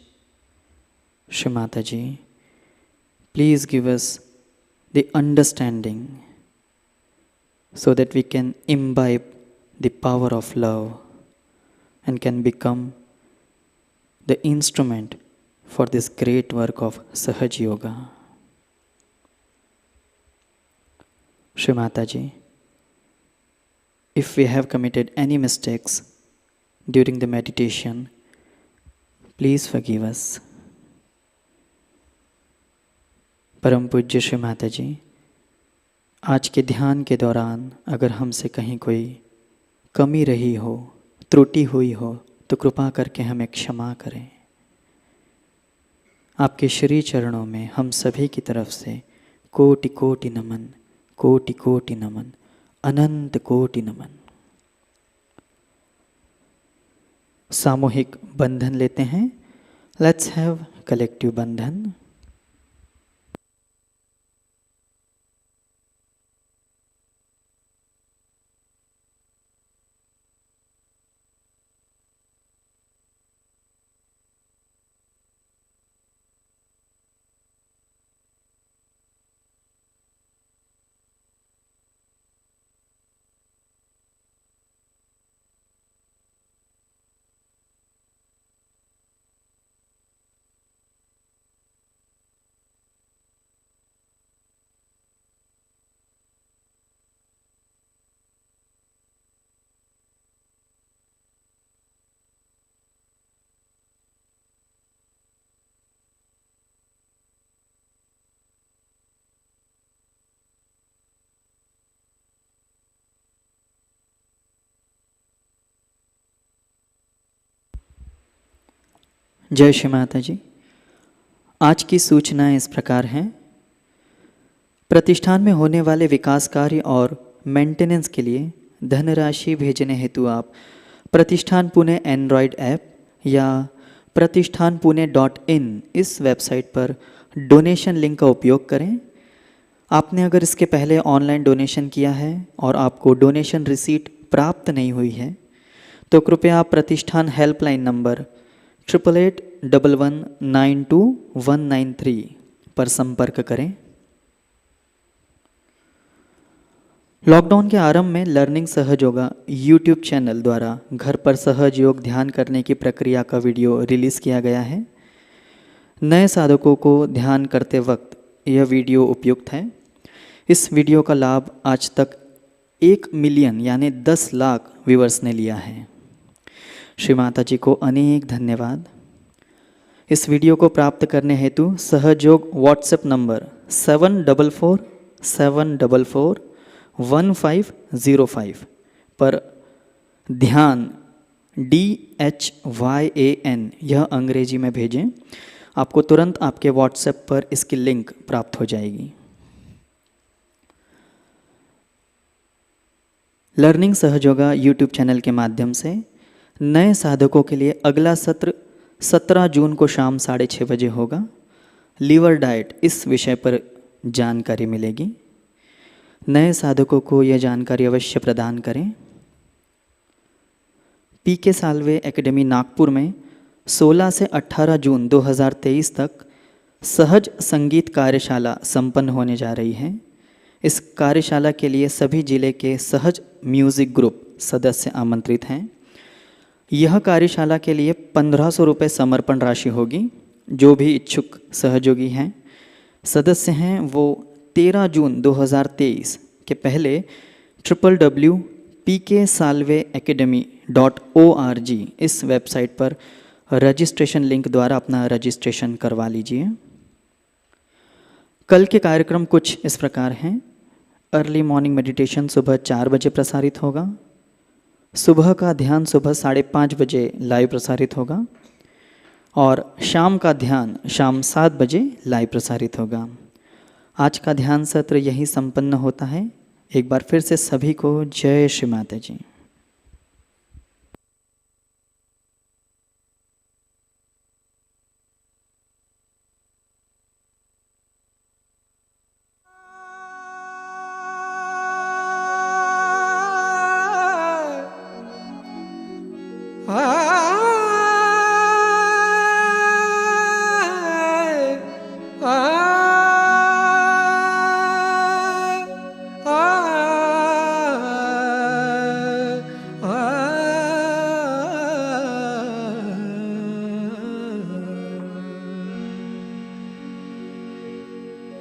Shri Mataji, please give us the understanding so that we can imbibe the power of love and can become the instrument for this great work of Sahajayoga. Shri Mataji, if we have committed any mistakes during the meditation, please forgive us. परम पूज्य श्री माताजी, आज के ध्यान के दौरान अगर हमसे कहीं कोई कमी रही हो, त्रुटि हुई हो, तो कृपा करके हमें क्षमा करें। आपके श्री चरणों में हम सभी की तरफ से कोटि कोटि नमन, कोटि कोटि नमन, अनंत कोटि नमन। सामूहिक बंधन लेते हैं। लेट्स हैव कलेक्टिव बंधन। जय श्री माता जी। आज की सूचनाएं इस प्रकार हैं। प्रतिष्ठान में होने वाले विकास कार्य और मेंटेनेंस के लिए धनराशि भेजने हेतु आप प्रतिष्ठान पुणे एंड्रॉयड ऐप या pratishthanpune.in इस वेबसाइट पर डोनेशन लिंक का उपयोग करें। आपने अगर इसके पहले ऑनलाइन डोनेशन किया है और आपको डोनेशन रिसीट प्राप्त नहीं हुई है तो कृपया आप प्रतिष्ठान हेल्पलाइन नंबर 8811192193 पर संपर्क करें। लॉकडाउन के आरंभ में लर्निंग सहजयोगा यूट्यूब चैनल द्वारा घर पर सहज योग ध्यान करने की प्रक्रिया का वीडियो रिलीज किया गया है। नए साधकों को ध्यान करते वक्त यह वीडियो उपयुक्त है। इस वीडियो का लाभ आज तक 1 मिलियन यानी 10 लाख व्यूअर्स ने लिया है। श्री माताजी को अनेक धन्यवाद। इस वीडियो को प्राप्त करने हेतु सहयोग व्हाट्सएप नंबर 74441505 पर ध्यान DHYAN यह अंग्रेजी में भेजें। आपको तुरंत आपके व्हाट्सएप पर इसकी लिंक प्राप्त हो जाएगी। लर्निंग सहयोगा यूट्यूब चैनल के माध्यम से नए साधकों के लिए अगला सत्र 17 जून को शाम 6:30 बजे होगा। लीवर डाइट इस विषय पर जानकारी मिलेगी। नए साधकों को यह जानकारी अवश्य प्रदान करें। PK साल्वे एकेडमी नागपुर में 16 से 18 जून 2023 तक सहज संगीत कार्यशाला संपन्न होने जा रही है। इस कार्यशाला के लिए सभी जिले के सहज म्यूजिक ग्रुप सदस्य आमंत्रित हैं। यह कार्यशाला के लिए 1500 रुपये समर्पण राशि होगी। जो भी इच्छुक सहयोगी हैं, सदस्य हैं, वो 13 जून 2023 के पहले www.pksalveacademy.org इस वेबसाइट पर रजिस्ट्रेशन लिंक द्वारा अपना रजिस्ट्रेशन करवा लीजिए। कल के कार्यक्रम कुछ इस प्रकार हैं। अर्ली मॉर्निंग मेडिटेशन सुबह 4 बजे प्रसारित होगा। सुबह का ध्यान सुबह 5:30 बजे लाइव प्रसारित होगा और शाम का ध्यान शाम 7 बजे लाइव प्रसारित होगा। आज का ध्यान सत्र यही संपन्न होता है। एक बार फिर से सभी को जय श्री माता जी।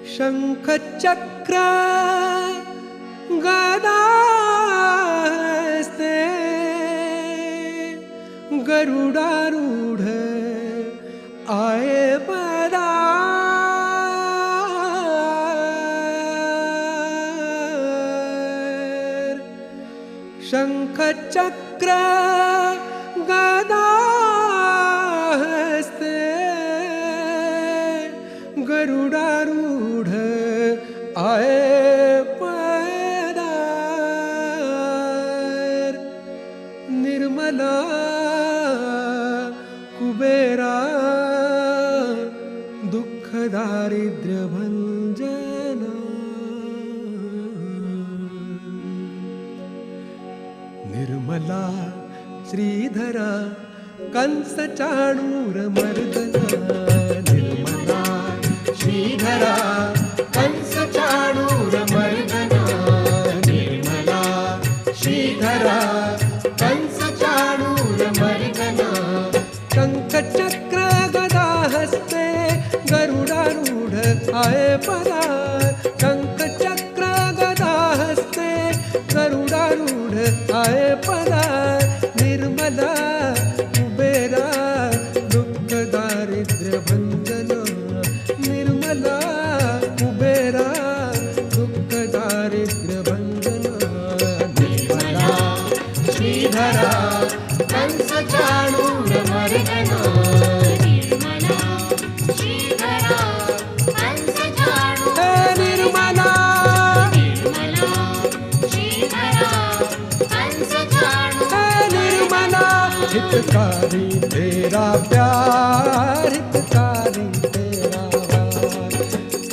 शंख चक्र गदास्ते गरुडारूढ़ आए पधार। शंख चक्र गदास्ते गरुडारूढ़ आए पधार। निर्मला कुबेरा दुख दारिद्र्य भंजना। निर्मला श्रीधरा कंस चाणूर मर्दना। निर्मला श्रीधरा कंस चाणूर मर्दना। निर्मला श्रीधरा कंस चाणूर मर्दना। शंख चक्र गदा हस्ते गरुडारूढ़ आए पधार। शंख चक्र गदा हस्ते गरुडारूढ़ आए पधार। निर्मला कुबेरा दुख दारिद्र्य भंजना। निर्मला कुबेरा दुख दारिद्र्य भंजना। निर्मला श्रीधरा कंस चाणूर मर्दना। निर्मला श्रीधरा कंस चाणूर। निर्मला निर्मला श्रीधरा कंस चाणूर। निर्मला हितकारी तेरा प्यार। हितकारी तेरा वार।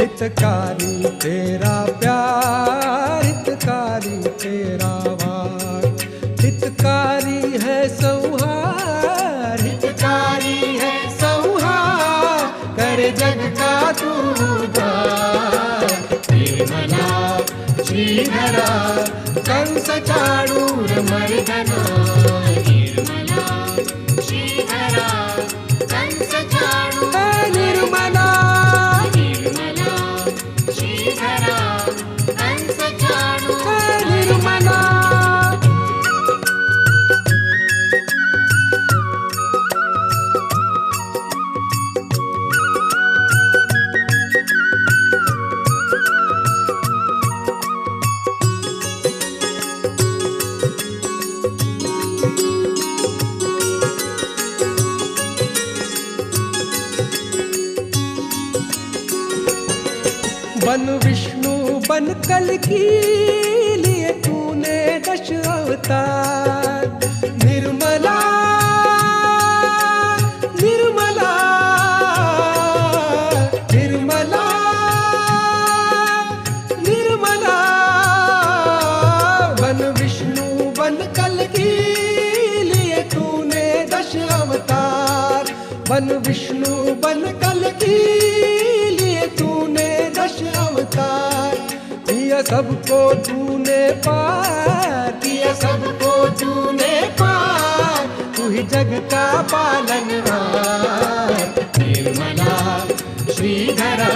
हितकारी तेरा प्यार। हितकारी तेरा वार। हितकारी है संहार। हितकारी है संहार करे जग का तू उद्धार। निर्मला श्रीधरा कंस चाणूर मर्दना। निर्मला श्रीधरा कंस चाणूर। निर्मला निर्मला श्रीधरा कंस चाणूर। निर्मला बन विष्णु बन कल्कि लिए तूने 10 अवतार। निर्मला निर्मला निर्मला निर्मला, बन विष्णु बन कल्कि लिए तूने 10 अवतार। बन विष्णु बन कल्कि लिए तूने 10 अवतार। किया सबको तूने पार, किया सबको तूने पार, तू ही जग का पालनहार। निर्मला श्रीधरा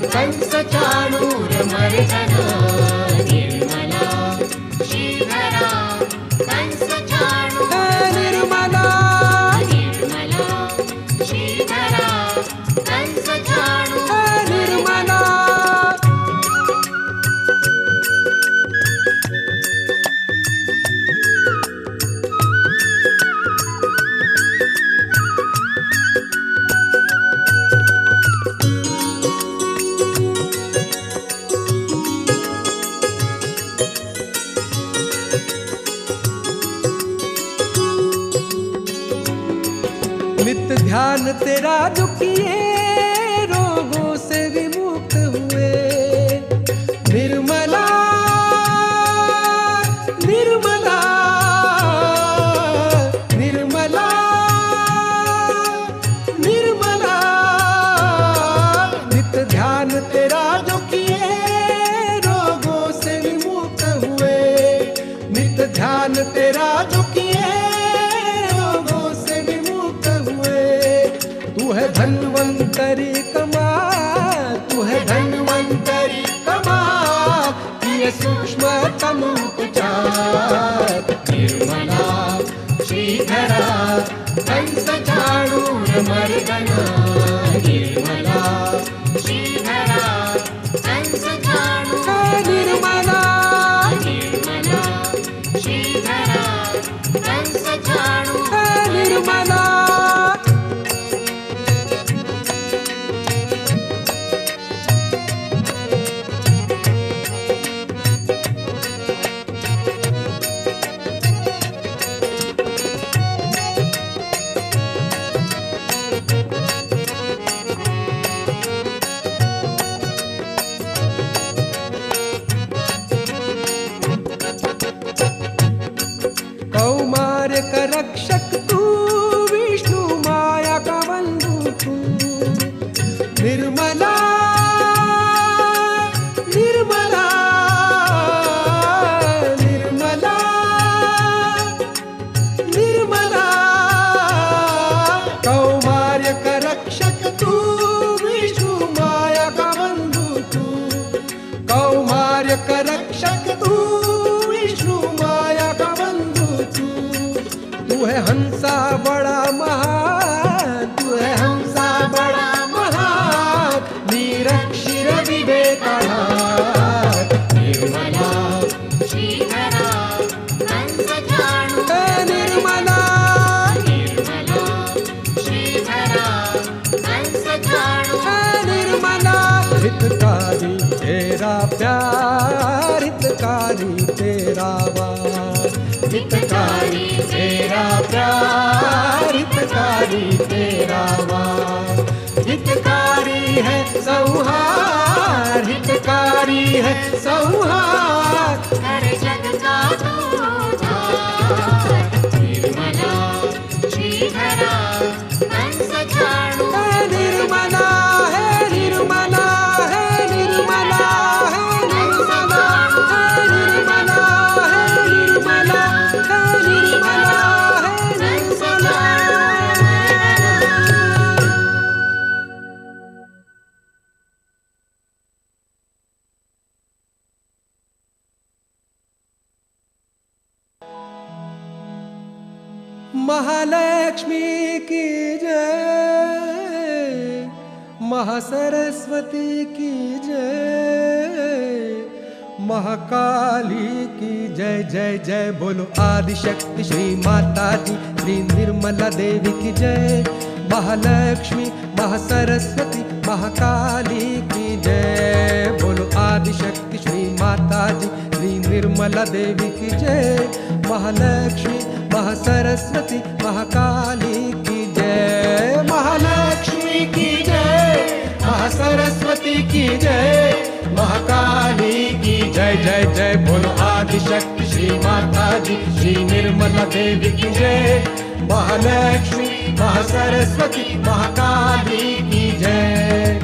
कंस चाणूर मर्दना। निर्मला श्रीधरा कंस चाणूर निर्मला निर्मला श्रीधरा कंस चाणूर निर्मला। नित्य ध्यान तेरा जो किए रोगों से विमुक्त हुए। निर्मला निर्मला निर्मला निर्मला, नित्य ध्यान तेरा जो किए रोगों से विमुक्त हुए। नित्य ध्यान तेरा जो किए रोगों से विमुक्त हुए। तू है धन्वंतरी कमाल, तू है धन्वंतरी कमाल, ये सूक्ष्मतम उपचार। निर्मला श्रीधरा कंस चाणूर मर्दना। निर्मला श्रीधरा कंस चाणूर निर्मला निर्मला श्रीधरा कंस चाणूर निर्मला। कौमार्य का रक्षक तू, विष्णु माया का बंधु तू। निर्मला निर्मला निर्मला निर्मला, कौमार्य का रक्षक तू, विष्णु माया का बंधु तू। कौमार्य का रक्षक तू, विष्णु माया का बंधु तू। तू है हंसा बड़ा महान, तू है हंसा बड़ा महान, निरक्षर विवेकाधार। निर्मला श्रीधरा कंस चाणूर निर्मला निर्मला श्रीधरा कंस चाणूर निर्मला। हितकारी तेरा प्यार, हितकारी तेरा वार। हितकारी तेरा प्यार, हितकारी तेरा वार। हितकारी है संहार, हितकारी है संहार। हर जग का तू उद्धार। निर्मला श्रीधरा कंस चाणूर निर्मला है निर्मला है निर्मला है निर्मला है निर्मला है निर्मला है निर्मला है निर्मला। महालक्ष्मी की जय, महासरस्वती की जय, महाकाली की जय जय जय। बोलो आदिशक्ति श्री माताजी, श्री निर्मला देवी की जय। महालक्ष्मी महासरस्वती महाकाली की जय। आदिशक्ति श्री माताजी श्री निर्मला देवी की जय। महालक्ष्मी महासरस्वती महाकाली की जय। महालक्ष्मी की जय, महासरस्वती की जय, महाकाली की जय। जय जय बोलो आदिशक्ति श्री माताजी श्री निर्मला देवी की जय। महालक्ष्मी महासरस्वती महाकाली की जय।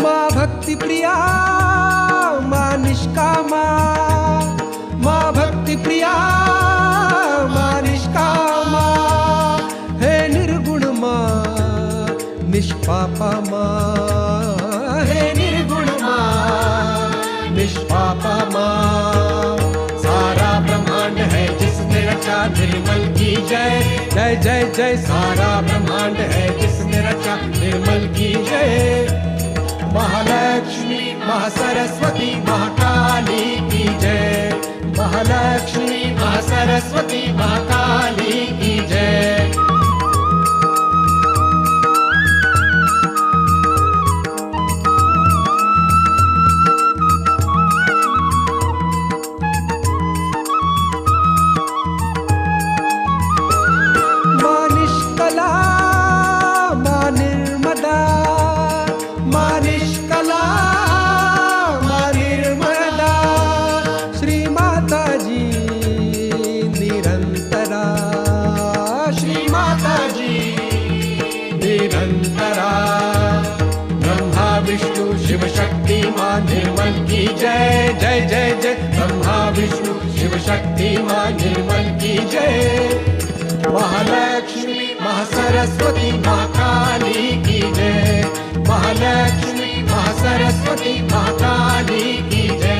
माँ भक्ति प्रिया माँ निष्कामा, माँ भक्ति प्रिया माँ निष्कामा, हे निर्गुण माँ निष्पापा माँ, हे निर्गुण माँ निष्पापा माँ। सारा ब्रह्मांड है जिसने रचा निर्मल की जय। जय जय जय सारा ब्रह्मांड है जिसने रचा निर्मल की जय। महालक्ष्मी महासरस्वती महाकाली की जय। महालक्ष्मी महासरस्वती महाकाली की जय। माँ निष्कला माँ निर्मदा, माँ निष्कला माँ निर्मदा, श्री माताजी निरंतरा, श्री माताजी निरंतरा। ब्रह्मा विष्णु शिव शक्ति माँ निर्मल की जय। जय जय जय ब्रह्मा विष्णु शिव शक्ति माँ निर्मल की जय। महालक्ष्मी महासरस्वती महाकाली की जय। महालक्ष्मी महासरस्वती महाकाली की जय।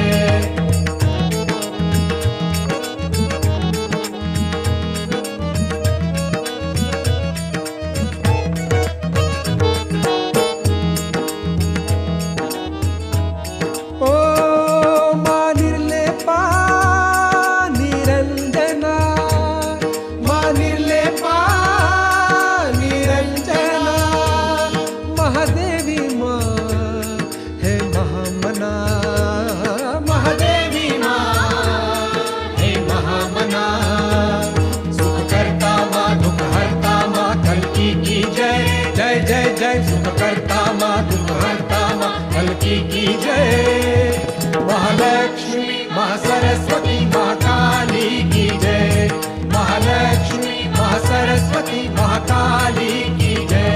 ओ माँ निर्लेपा निरंजना, माँ निर्लेपा निरंजना, महादेवी माँ है महामना, महादेवी माँ है महामना। सुख करता माँ दुख हरता माँ कल्की की जय। जय जय जय सुख करता माँ दुख हरता माँ कल्की की जय। महालक्ष्मी महासरस्वती महाकाली की जय। महालक्ष्मी महासरस्वती महाकाली की जय।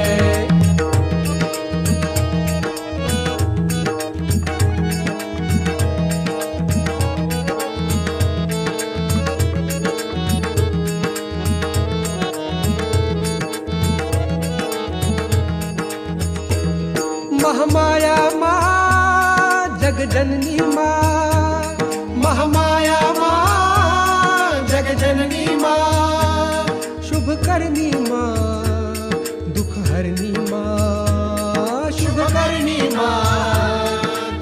महामाया माँ जगजननी माँ, महामाया माँ जगजननी माँ, शुभ करनी माँ दुख हरनी माँ, शुभ करनी माँ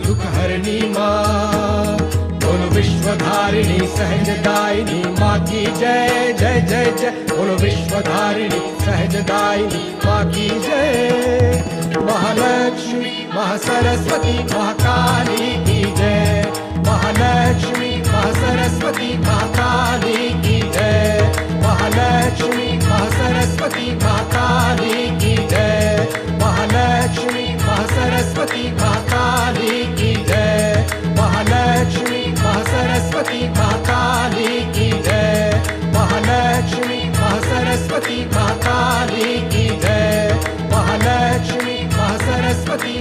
दुख हरनी माँ। बोलो विश्वधारिणी सहजदायिनी माँ की जय। जय जय जय बोलो विश्वधारिणी सहजदायिनी माँ की जय। महालक्ष्मी महासरस्वती महाकाली की जय। महालक्ष्मी महासरस्वती महाकाली की जय। महालक्ष्मी महासरस्वती महाकाली की जय। महालक्ष्मी महासरस्वती महाकाली की जय। महालक्ष्मी महासरस्वती महाकाली की जय। महालक्ष्मी महासरस्वती महाकाली की जय। महालक्ष्मी महासरस्वती